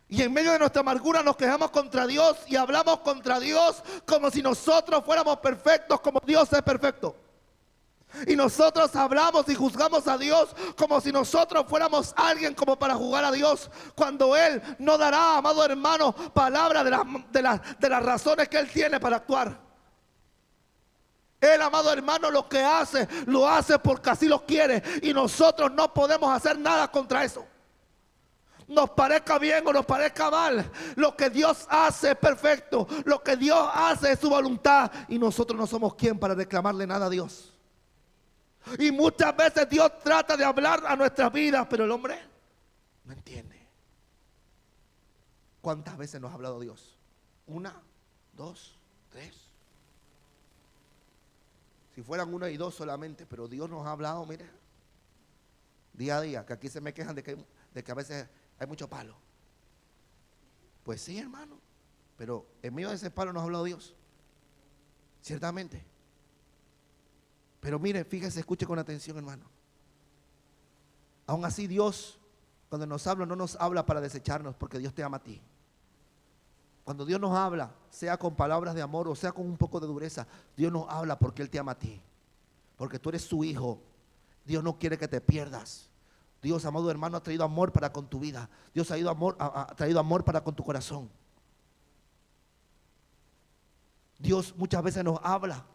S1: y en medio de nuestra amargura nos quejamos contra Dios y hablamos contra Dios como si nosotros fuéramos perfectos, como Dios es perfecto. Y nosotros hablamos y juzgamos a Dios como si nosotros fuéramos alguien como para juzgar a Dios, cuando Él no dará, amado hermano, palabra de las razones que Él tiene para actuar. Él, amado hermano, lo hace porque así lo quiere, y nosotros no podemos hacer nada contra eso. Nos parezca bien o nos parezca mal, lo que Dios hace es perfecto. Lo que Dios hace es su voluntad. Y nosotros no somos quien para reclamarle nada a Dios. Y muchas veces Dios trata de hablar a nuestras vidas, pero el hombre no entiende. ¿Cuántas veces nos ha hablado Dios? 1, 2, 3. Si fueran 1 y 2 solamente, pero Dios nos ha hablado, mire, día a día, que aquí se me quejan de que a veces hay mucho palo. Pues sí, hermano, pero en medio de ese palo nos ha hablado Dios, ciertamente. Pero mire, fíjese, escuche con atención, hermano. Aún así Dios, cuando nos habla, no nos habla para desecharnos, porque Dios te ama a ti. Cuando Dios nos habla, sea con palabras de amor o sea con un poco de dureza, Dios nos habla porque Él te ama a ti, porque tú eres su hijo. Dios no quiere que te pierdas. Dios, amado hermano, ha traído amor para con tu vida. Dios ha traído amor para con tu corazón. Dios muchas veces nos habla,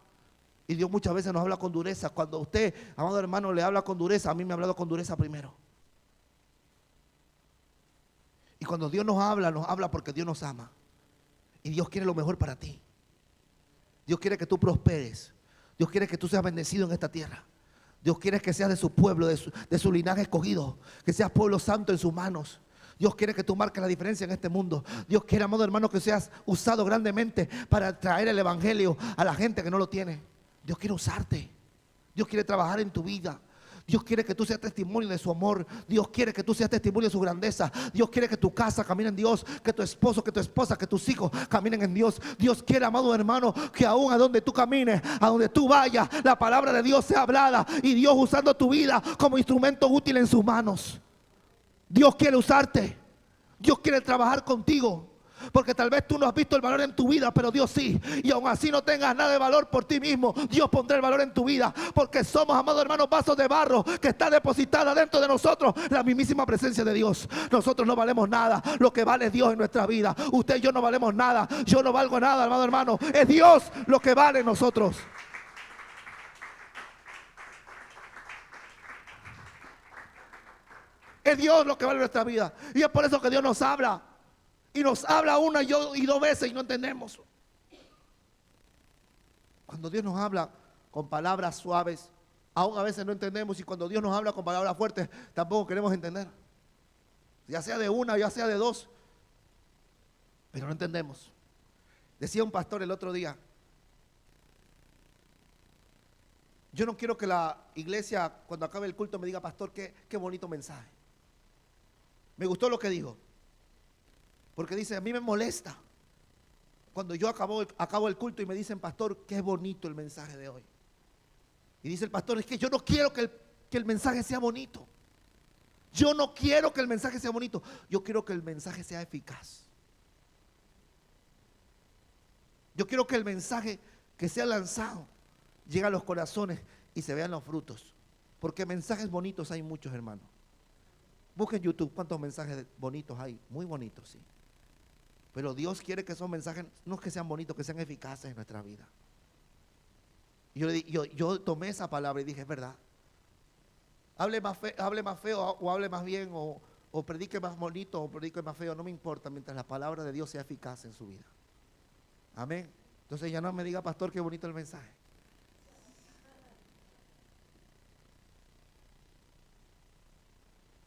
S1: y Dios muchas veces nos habla con dureza. Cuando usted, amado hermano, le habla con dureza, a mí me ha hablado con dureza primero. Y cuando Dios nos habla porque Dios nos ama. Y Dios quiere lo mejor para ti. Dios quiere que tú prosperes. Dios quiere que tú seas bendecido en esta tierra. Dios quiere que seas de su pueblo, de su linaje escogido, que seas pueblo santo en sus manos. Dios quiere que tú marques la diferencia en este mundo. Dios quiere, amado hermano, que seas usado grandemente para traer el evangelio a la gente que no lo tiene. Dios quiere usarte. Dios quiere trabajar en tu vida. Dios quiere que tú seas testimonio de su amor. Dios quiere que tú seas testimonio de su grandeza. Dios quiere que tu casa camine en Dios, que tu esposo, que tu esposa, que tus hijos caminen en Dios. Dios quiere, amado hermano, que aún a donde tú camines, a donde tú vayas, la palabra de Dios sea hablada, y Dios usando tu vida como instrumento útil en sus manos. Dios quiere usarte. Dios quiere trabajar contigo. Porque tal vez tú no has visto el valor en tu vida, pero Dios sí. Y aún así no tengas nada de valor por ti mismo, Dios pondrá el valor en tu vida. Porque somos, amados hermanos, vasos de barro que está depositada dentro de nosotros la mismísima presencia de Dios. Nosotros no valemos nada. Lo que vale es Dios en nuestra vida. Usted y yo no valemos nada. Yo no valgo nada, amado hermano. Es Dios lo que vale en nosotros. Es Dios lo que vale en nuestra vida. Y es por eso que Dios nos habla. Y nos habla 1 y 2 veces y no entendemos. Cuando Dios nos habla con palabras suaves, aún a veces no entendemos. Y cuando Dios nos habla con palabras fuertes, tampoco queremos entender. Ya sea de 1, ya sea de 2. Pero no entendemos. Decía un pastor el otro día: yo no quiero que la iglesia, cuando acabe el culto, me diga: pastor, qué bonito mensaje. Me gustó lo que dijo. Porque dice: a mí me molesta cuando yo acabo el culto y me dicen: pastor, qué bonito el mensaje de hoy. Y dice el pastor: es que yo no quiero que el mensaje sea bonito. Yo no quiero que el mensaje sea bonito. Yo quiero que el mensaje sea eficaz. Yo quiero que el mensaje que sea lanzado llegue a los corazones y se vean los frutos. Porque mensajes bonitos hay muchos, hermanos. Busquen en YouTube cuántos mensajes bonitos hay. Muy bonitos, sí. Pero Dios quiere que esos mensajes no que sean bonitos, que sean eficaces en nuestra vida. Yo tomé esa palabra y dije: es verdad. Hable más feo o hable más bien, o predique más bonito o predique más feo, no me importa, mientras la palabra de Dios sea eficaz en su vida. Amén. Entonces ya no me diga: pastor, qué bonito el mensaje.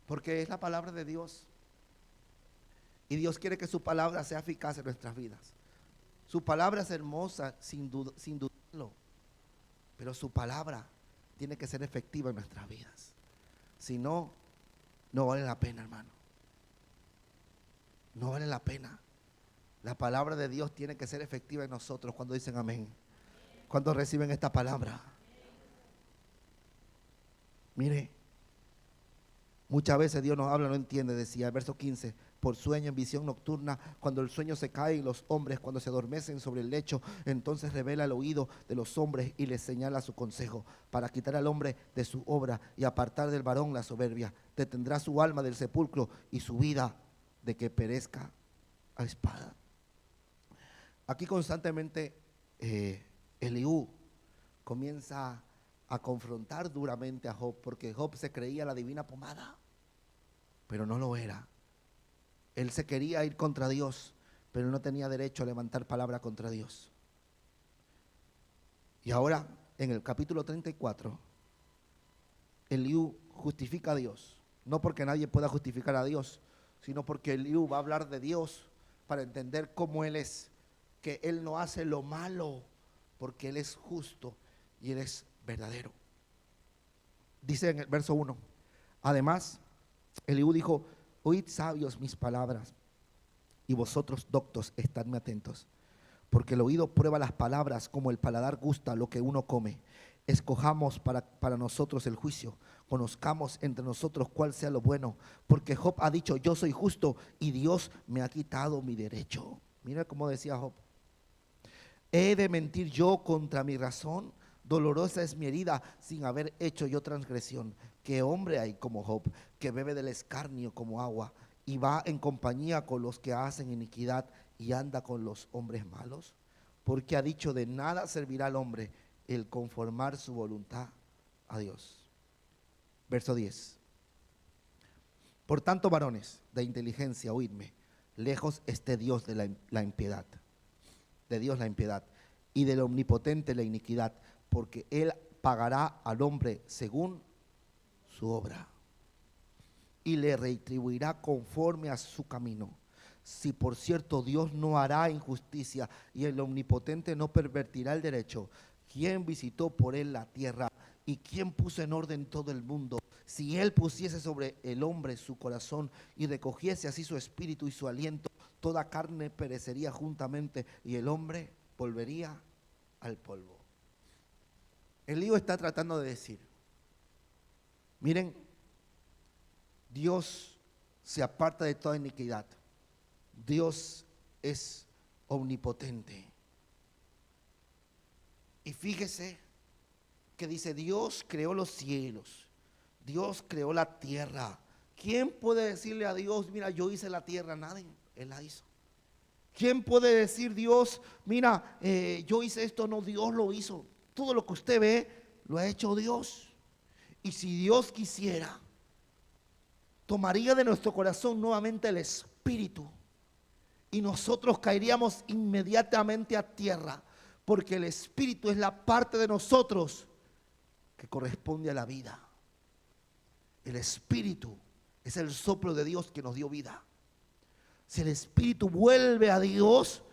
S1: Porque es la palabra de Dios. Y Dios quiere que su palabra sea eficaz en nuestras vidas. Su palabra es hermosa, sin dudarlo. Pero su palabra tiene que ser efectiva en nuestras vidas. Si no, no vale la pena, hermano. No vale la pena. La palabra de Dios tiene que ser efectiva en nosotros. Cuando dicen amén, cuando reciben esta palabra. Mire, muchas veces Dios nos habla, no entiende. Decía el verso 15: por sueño, en visión nocturna, cuando el sueño se cae y los hombres, cuando se adormecen sobre el lecho, entonces revela el oído de los hombres y les señala su consejo, para quitar al hombre de su obra y apartar del varón la soberbia. Detendrá su alma del sepulcro y su vida de que perezca a espada. Aquí constantemente Eliú comienza a confrontar duramente a Job, porque Job se creía la divina pomada, pero no lo era. Él se quería ir contra Dios, pero no tenía derecho a levantar palabra contra Dios. Y ahora, en el capítulo 34, Eliú justifica a Dios. No porque nadie pueda justificar a Dios, sino porque Eliú va a hablar de Dios para entender cómo Él es. Que Él no hace lo malo, porque Él es justo y Él es verdadero. Dice en el verso 1, además, Eliú dijo, oíd sabios mis palabras, y vosotros doctos, estadme atentos, porque el oído prueba las palabras como el paladar gusta lo que uno come. Escojamos para nosotros el juicio, conozcamos entre nosotros cuál sea lo bueno, porque Job ha dicho, yo soy justo y Dios me ha quitado mi derecho. Mira cómo decía Job, ¿he de mentir yo contra mi razón? Dolorosa es mi herida sin haber hecho yo transgresión. ¿Qué hombre hay como Job, que bebe del escarnio como agua y va en compañía con los que hacen iniquidad y anda con los hombres malos? Porque ha dicho, de nada servirá al hombre el conformar su voluntad a Dios. Verso 10. Por tanto, varones de inteligencia, oídme, lejos esté Dios de la impiedad, de Dios la impiedad, y del omnipotente la iniquidad, porque Él pagará al hombre según su obra, y le retribuirá conforme a su camino. Si por cierto Dios no hará injusticia, y el omnipotente no pervertirá el derecho, ¿quién visitó por Él la tierra? ¿Y quién puso en orden todo el mundo? Si Él pusiese sobre el hombre su corazón, y recogiese así su espíritu y su aliento, toda carne perecería juntamente, y el hombre volvería al polvo. Eliú está tratando de decir, miren, Dios se aparta de toda iniquidad. Dios es omnipotente. Y fíjese que dice, Dios creó los cielos, Dios creó la tierra. ¿Quién puede decirle a Dios, mira, yo hice la tierra? Nadie, Él la hizo. ¿Quién puede decir, Dios, mira, yo hice esto? No, Dios lo hizo. Todo lo que usted ve, lo ha hecho Dios. Y si Dios quisiera, tomaría de nuestro corazón nuevamente el espíritu, y nosotros caeríamos inmediatamente a tierra, porque el espíritu es la parte de nosotros que corresponde a la vida. El espíritu es el soplo de Dios que nos dio vida. Si el espíritu vuelve a Dios,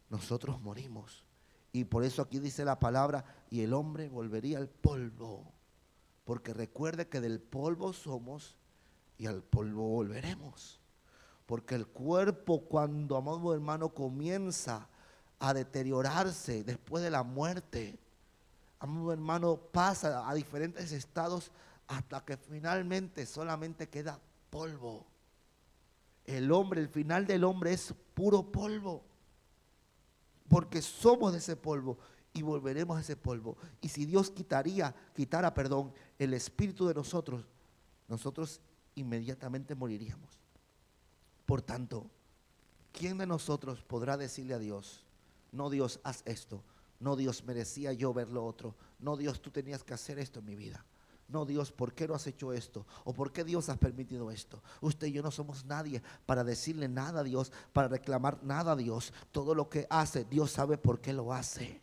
S1: nosotros morimos. Y por eso aquí dice la palabra, y el hombre volvería al polvo, porque recuerde que del polvo somos y al polvo volveremos. Porque el cuerpo, cuando, amado hermano, comienza a deteriorarse después de la muerte, amado hermano, pasa a diferentes estados hasta que finalmente solamente queda polvo. El hombre, el final del hombre es puro polvo, porque somos de ese polvo y volveremos a ese polvo. Y si Dios quitara el espíritu de nosotros, nosotros inmediatamente moriríamos. Por tanto, ¿quién de nosotros podrá decirle a Dios, no, Dios, haz esto? No, Dios, merecía yo ver lo otro. No, Dios, tú tenías que hacer esto en mi vida. No, Dios, ¿por qué no has hecho esto? ¿O por qué Dios has permitido esto? Usted y yo no somos nadie para decirle nada a Dios, para reclamar nada a Dios. Todo lo que hace, Dios sabe por qué lo hace.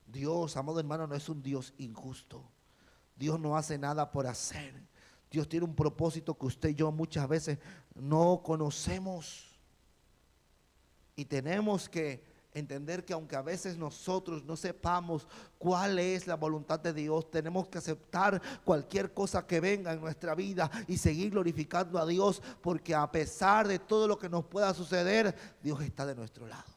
S1: Dios, amado hermano, no es un Dios injusto. Dios no hace nada por hacer. Dios tiene un propósito que usted y yo muchas veces no conocemos. Y tenemos que entender que aunque a veces nosotros no sepamos cuál es la voluntad de Dios, tenemos que aceptar cualquier cosa que venga en nuestra vida y seguir glorificando a Dios, porque a pesar de todo lo que nos pueda suceder, Dios está de nuestro lado.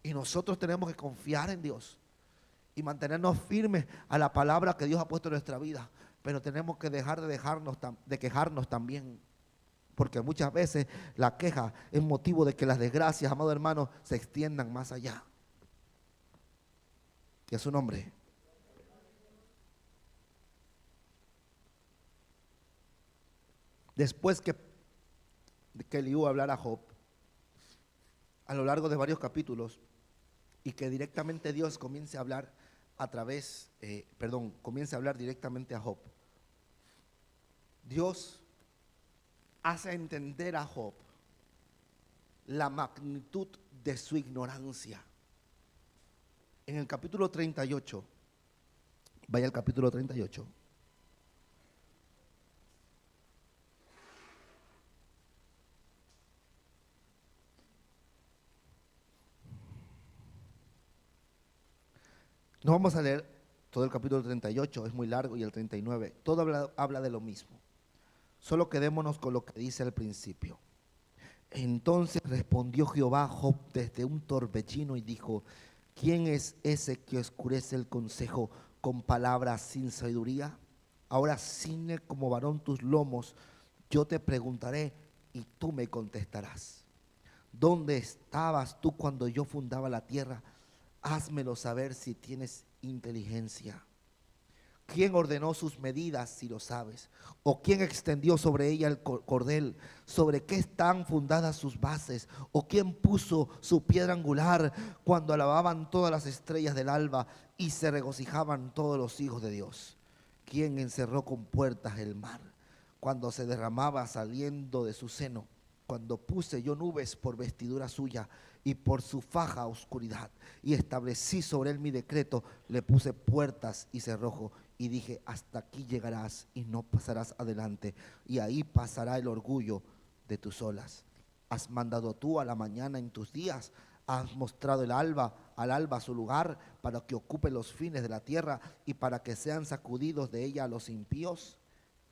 S1: Y nosotros tenemos que confiar en Dios y mantenernos firmes a la palabra que Dios ha puesto en nuestra vida. Pero tenemos que dejar de quejarnos también. Porque muchas veces la queja es motivo de que las desgracias, amado hermano, se extiendan más allá. Y a su nombre. Después que Eliú hablara a Job, a lo largo de varios capítulos, y que directamente Dios comience a hablar comience a hablar directamente a Job. Dios hace entender a Job la magnitud de su ignorancia. En el capítulo 38, vaya al capítulo 38. No vamos a leer todo el capítulo 38, es muy largo, y el 39. Todo habla de lo mismo. Solo quedémonos con lo que dice al principio. Entonces respondió Jehová a Job desde un torbellino y dijo: ¿quién es ese que oscurece el consejo con palabras sin sabiduría? Ahora ciñe como varón tus lomos, yo te preguntaré y tú me contestarás. ¿Dónde estabas tú cuando yo fundaba la tierra? Házmelo saber si tienes inteligencia. ¿Quién ordenó sus medidas, si lo sabes? ¿O quién extendió sobre ella el cordel? ¿Sobre qué están fundadas sus bases? ¿O quién puso su piedra angular cuando alababan todas las estrellas del alba y se regocijaban todos los hijos de Dios? ¿Quién encerró con puertas el mar cuando se derramaba saliendo de su seno? Cuando puse yo nubes por vestidura suya y por su faja oscuridad, y establecí sobre él mi decreto, le puse puertas y cerrojo, y dije: hasta aquí llegarás y no pasarás adelante, y ahí pasará el orgullo de tus olas. Has mandado tú a la mañana en tus días, has mostrado al alba su lugar, para que ocupe los fines de la tierra y para que sean sacudidos de ella los impíos.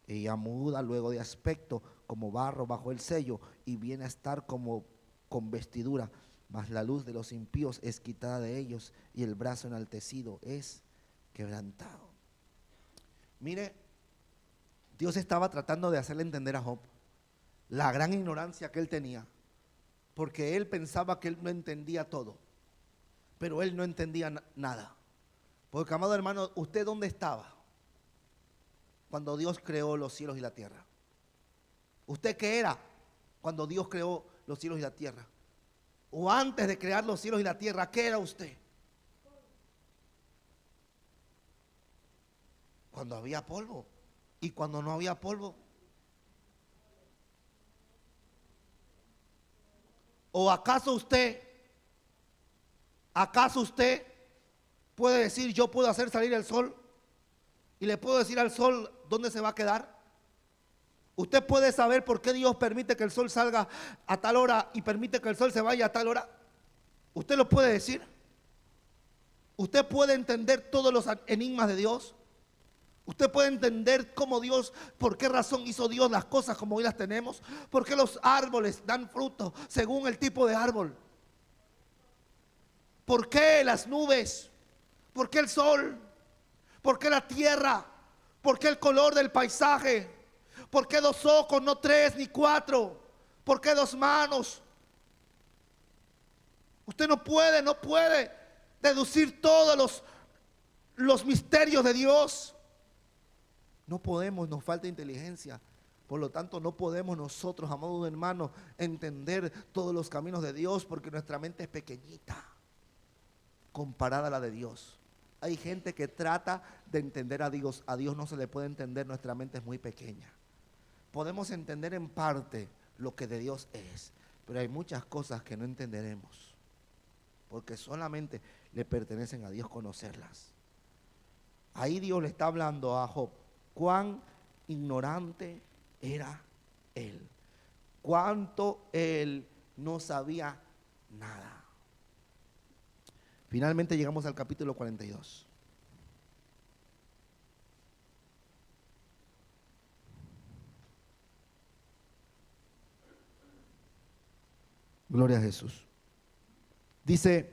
S1: Ella muda luego de aspecto como barro bajo el sello, y viene a estar como con vestidura, mas la luz de los impíos es quitada de ellos, y el brazo enaltecido es quebrantado. Mire, Dios estaba tratando de hacerle entender a Job la gran ignorancia que él tenía, porque él pensaba que él no entendía todo, pero él no entendía nada. Porque, amado hermano, ¿usted dónde estaba cuando Dios creó los cielos y la tierra? ¿Usted qué era cuando Dios creó los cielos y la tierra? O antes de crear los cielos y la tierra, ¿qué era usted? Cuando había polvo. Y cuando no había polvo. ¿O acaso usted puede decir: yo puedo hacer salir el sol, y le puedo decir al sol dónde se va a quedar? ¿Usted puede saber por qué Dios permite que el sol salga a tal hora y permite que el sol se vaya a tal hora? ¿Usted lo puede decir? ¿Usted puede entender todos los enigmas de Dios? ¿Usted puede entender cómo Dios, por qué razón hizo Dios las cosas como hoy las tenemos? ¿Por qué los árboles dan fruto según el tipo de árbol? ¿Por qué las nubes? ¿Por qué el sol? ¿Por qué la tierra? ¿Por qué el color del paisaje? ¿Por qué dos ojos, no tres ni cuatro? ¿Por qué dos manos? Usted no puede deducir todos los misterios de Dios. No podemos, nos falta inteligencia. Por lo tanto, no podemos nosotros, amados hermanos, entender todos los caminos de Dios, porque nuestra mente es pequeñita comparada a la de Dios. Hay gente que trata de entender a Dios. A Dios no se le puede entender, nuestra mente es muy pequeña. Podemos entender en parte lo que de Dios es, pero hay muchas cosas que no entenderemos, porque solamente le pertenecen a Dios conocerlas. Ahí Dios le está hablando a Job. Cuán ignorante era él, cuánto él no sabía nada. Finalmente llegamos al capítulo 42. Gloria a Jesús. Dice: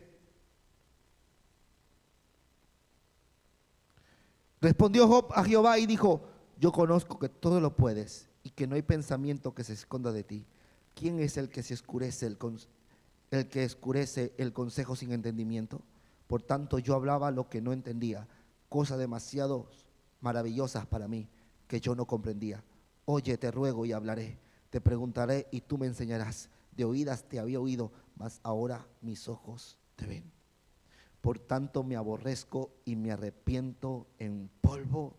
S1: respondió Job a Jehová y dijo: yo conozco que todo lo puedes y que no hay pensamiento que se esconda de ti. ¿Quién es el que se oscurece el que oscurece el consejo sin entendimiento? Por tanto, yo hablaba lo que no entendía, cosas demasiado maravillosas para mí que yo no comprendía. Oye, te ruego y hablaré, te preguntaré y tú me enseñarás. De oídas te había oído, mas ahora mis ojos te ven. Por tanto me aborrezco y me arrepiento en polvo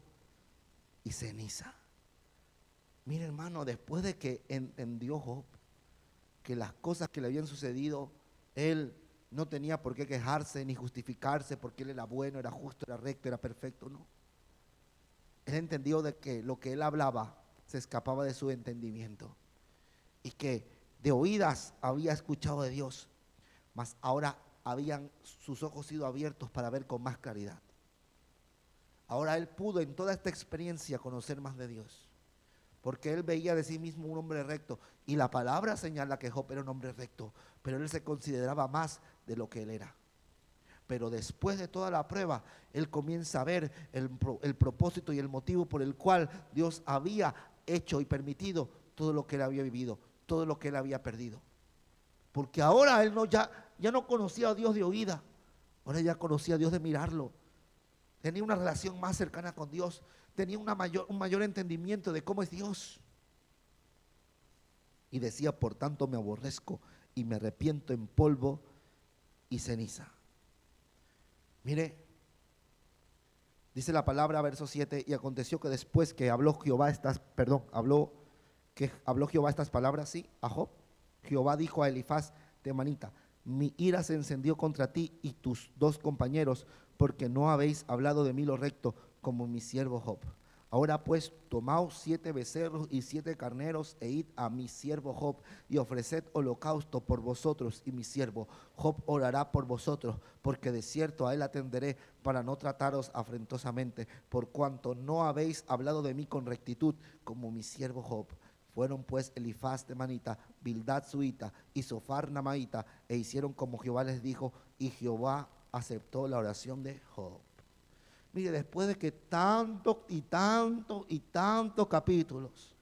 S1: y ceniza. Mire, hermano, después de que entendió Job que las cosas que le habían sucedido, él no tenía por qué quejarse ni justificarse porque él era bueno, era justo, era recto, era perfecto, no. Él entendió de que lo que él hablaba se escapaba de su entendimiento y que de oídas había escuchado de Dios, mas ahora habían sus ojos sido abiertos para ver con más claridad. Ahora él pudo en toda esta experiencia conocer más de Dios, porque él veía de sí mismo un hombre recto, y la palabra señala que Job era un hombre recto, pero él se consideraba más de lo que él era. Pero después de toda la prueba, él comienza a ver el propósito y el motivo por el cual Dios había hecho y permitido todo lo que él había vivido, todo lo que él había perdido. Porque ahora él ya no conocía a Dios de oída, ahora ya conocía a Dios de mirarlo. Tenía una relación más cercana con Dios, tenía un mayor entendimiento de cómo es Dios. Y decía, por tanto me aborrezco y me arrepiento en polvo y ceniza. Mire, dice la palabra, verso 7, y aconteció que después que habló Jehová estas palabras, sí, a Job, Jehová dijo a Elifaz temanita: mi ira se encendió contra ti y tus dos compañeros, porque no habéis hablado de mí lo recto, como mi siervo Job. Ahora pues, tomaos 7 becerros y 7 carneros, e id a mi siervo Job, y ofreced holocausto por vosotros y mi siervo. Job orará por vosotros, porque de cierto a él atenderé, para no trataros afrentosamente, por cuanto no habéis hablado de mí con rectitud, como mi siervo Job. Fueron pues Elifaz temanita, Bildad suita y Sofar namaita, e hicieron como Jehová les dijo, y Jehová aceptó la oración de Job. Mire, después de que tanto y tanto y tantos capítulos,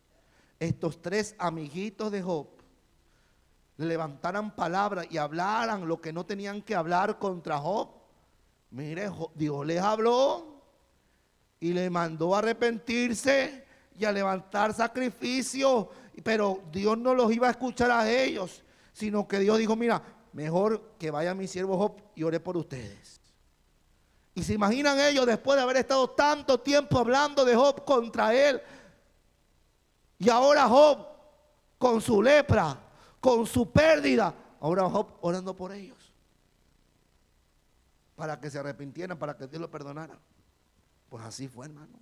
S1: estos 3 amiguitos de Job levantaran palabras y hablaran lo que no tenían que hablar contra Job, mire, Dios les habló y le mandó a arrepentirse y a levantar sacrificio, pero Dios no los iba a escuchar a ellos, sino que Dios dijo, mira, mejor que vaya mi siervo Job y ore por ustedes. Y se imaginan ellos, después de haber estado tanto tiempo hablando de Job contra él, y ahora Job con su lepra, con su pérdida, ahora Job orando por ellos, para que se arrepintieran, para que Dios lo perdonara. Pues así fue, hermano.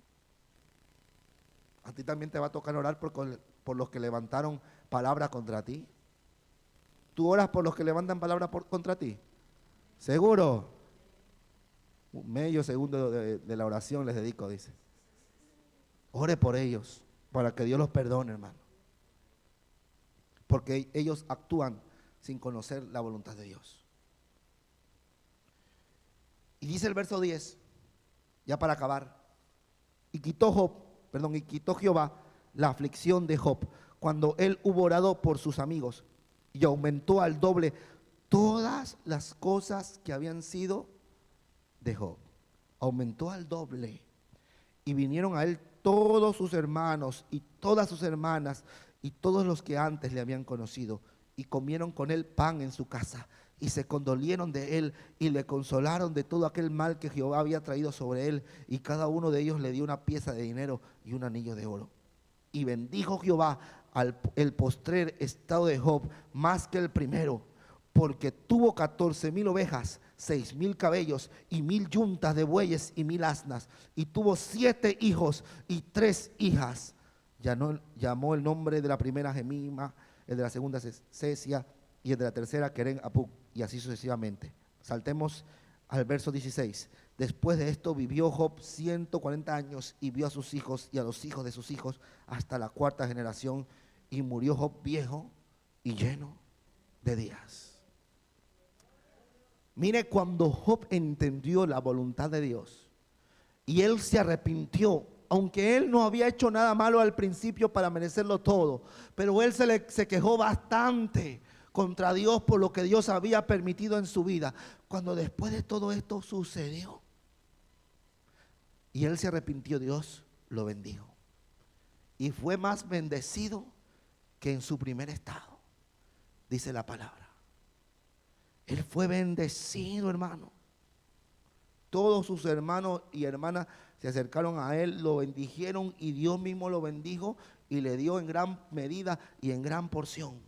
S1: A ti también te va a tocar orar por los que levantaron palabras contra ti. ¿Tú oras por los que levantan palabras contra ti? ¿Seguro? Medio segundo de la oración les dedico, dice. Ore por ellos, para que Dios los perdone, hermano. Porque ellos actúan sin conocer la voluntad de Dios. Y dice el verso 10, ya para acabar, y quitó Jehová la aflicción de Job, cuando él hubo orado por sus amigos, y aumentó al doble todas las cosas que habían sido de Job. Aumentó al doble, y vinieron a él todos sus hermanos y todas sus hermanas y todos los que antes le habían conocido, y comieron con él pan en su casa, y se condolieron de él y le consolaron de todo aquel mal que Jehová había traído sobre él, y cada uno de ellos le dio una pieza de dinero y un anillo de oro. Y bendijo Jehová el postrer estado de Job más que el primero, porque tuvo 14,000 ovejas, 6,000 cabellos y 1,000 yuntas de bueyes y 1,000 asnas, y tuvo 7 hijos y 3 hijas. Llamó el nombre de la primera Gemima, el de la segunda Cesia, y el de la tercera Queren Apuk, y así sucesivamente. Saltemos al verso 16. Después de esto vivió Job 140 años, y vio a sus hijos y a los hijos de sus hijos hasta la 4ª generación, y murió Job viejo y lleno de días. Mire, cuando Job entendió la voluntad de Dios y él se arrepintió, aunque él no había hecho nada malo al principio para merecerlo todo, pero él se quejó bastante contra Dios por lo que Dios había permitido en su vida. Cuando después de todo esto sucedió y él se arrepintió, Dios lo bendijo y fue más bendecido que en su primer estado, dice la palabra. Él fue bendecido, hermano. Todos sus hermanos y hermanas se acercaron a él, lo bendijeron y Dios mismo lo bendijo y le dio en gran medida y en gran porción.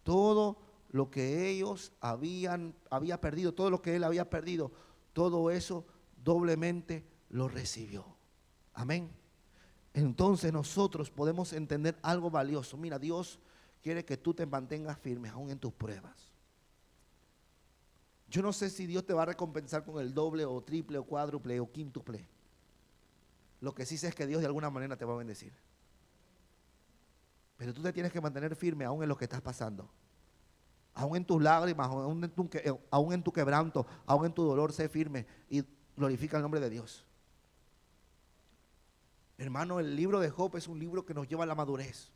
S1: Todo lo que ellos había perdido, todo lo que él había perdido, todo eso doblemente lo recibió. Amén. Entonces nosotros podemos entender algo valioso. Mira, Dios quiere que tú te mantengas firme aún en tus pruebas. Yo no sé si Dios te va a recompensar con el doble o triple o cuádruple o quíntuple. Lo que sí sé es que Dios de alguna manera te va a bendecir. Pero tú te tienes que mantener firme aún en lo que estás pasando. Aún en tus lágrimas, aún en tu quebranto, aún en tu dolor, sé firme y glorifica el nombre de Dios. Hermano, el libro de Job es un libro que nos lleva a la madurez.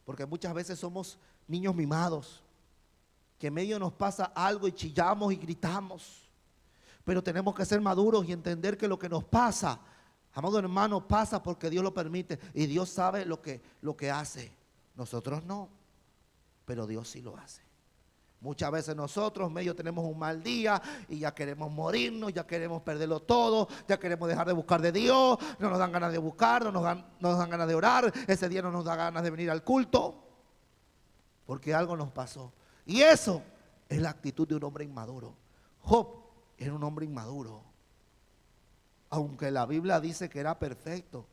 S1: Porque muchas veces somos niños mimados, que en medio nos pasa algo y chillamos y gritamos. Pero tenemos que ser maduros y entender que lo que nos pasa, amado hermano, pasa porque Dios lo permite. Y Dios sabe lo que hace. Nosotros no, pero Dios sí lo hace. Muchas veces nosotros medio tenemos un mal día y ya queremos morirnos, ya queremos perderlo todo, ya queremos dejar de buscar de Dios, no nos dan ganas de buscar, no nos dan ganas de orar, ese día no nos da ganas de venir al culto, porque algo nos pasó. Y eso es la actitud de un hombre inmaduro. Job era un hombre inmaduro, aunque la Biblia dice que era perfecto.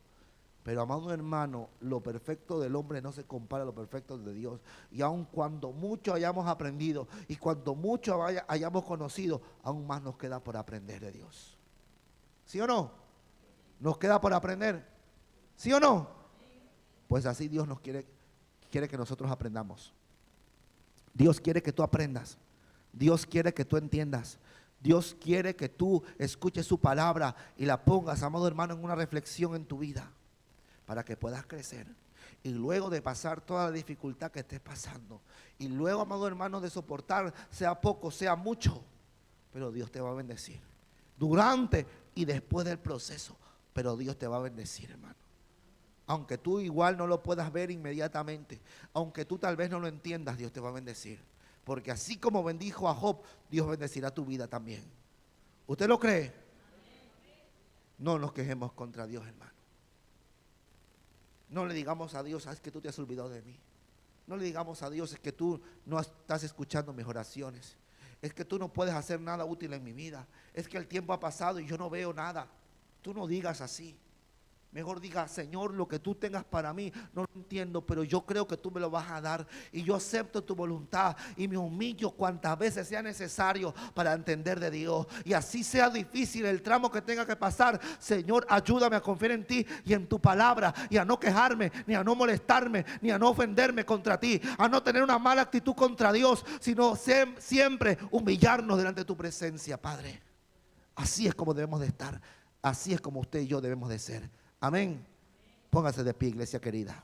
S1: Pero amado hermano, lo perfecto del hombre no se compara a lo perfecto de Dios. Y aun cuando mucho hayamos aprendido y cuando mucho hayamos conocido, aún más nos queda por aprender de Dios. ¿Sí o no? ¿Nos queda por aprender? ¿Sí o no? Pues así Dios nos quiere que nosotros aprendamos. Dios quiere que tú aprendas. Dios quiere que tú entiendas. Dios quiere que tú escuches su palabra y la pongas, amado hermano, en una reflexión en tu vida, para que puedas crecer. Y luego de pasar toda la dificultad que estés pasando, y luego, amado hermano, de soportar, sea poco, sea mucho, pero Dios te va a bendecir durante y después del proceso. Pero Dios te va a bendecir, hermano. Aunque tú igual no lo puedas ver inmediatamente, aunque tú tal vez no lo entiendas, Dios te va a bendecir. Porque así como bendijo a Job, Dios bendecirá tu vida también. ¿Usted lo cree? No nos quejemos contra Dios, hermano. No le digamos a Dios, es que tú te has olvidado de mí. No le digamos a Dios, es que tú no estás escuchando mis oraciones. Es que tú no puedes hacer nada útil en mi vida. Es que el tiempo ha pasado y yo no veo nada. Tú no digas así. Mejor diga, Señor, lo que tú tengas para mí, no lo entiendo, pero yo creo que tú me lo vas a dar. Y yo acepto tu voluntad y me humillo cuantas veces sea necesario para entender de Dios. Y así sea difícil el tramo que tenga que pasar, Señor, ayúdame a confiar en ti y en tu palabra, y a no quejarme, ni a no molestarme, ni a no ofenderme contra ti, a no tener una mala actitud contra Dios, sino siempre humillarnos delante de tu presencia, Padre. Así es como debemos de estar. Así es como usted y yo debemos de ser. Amén. Póngase de pie, iglesia querida.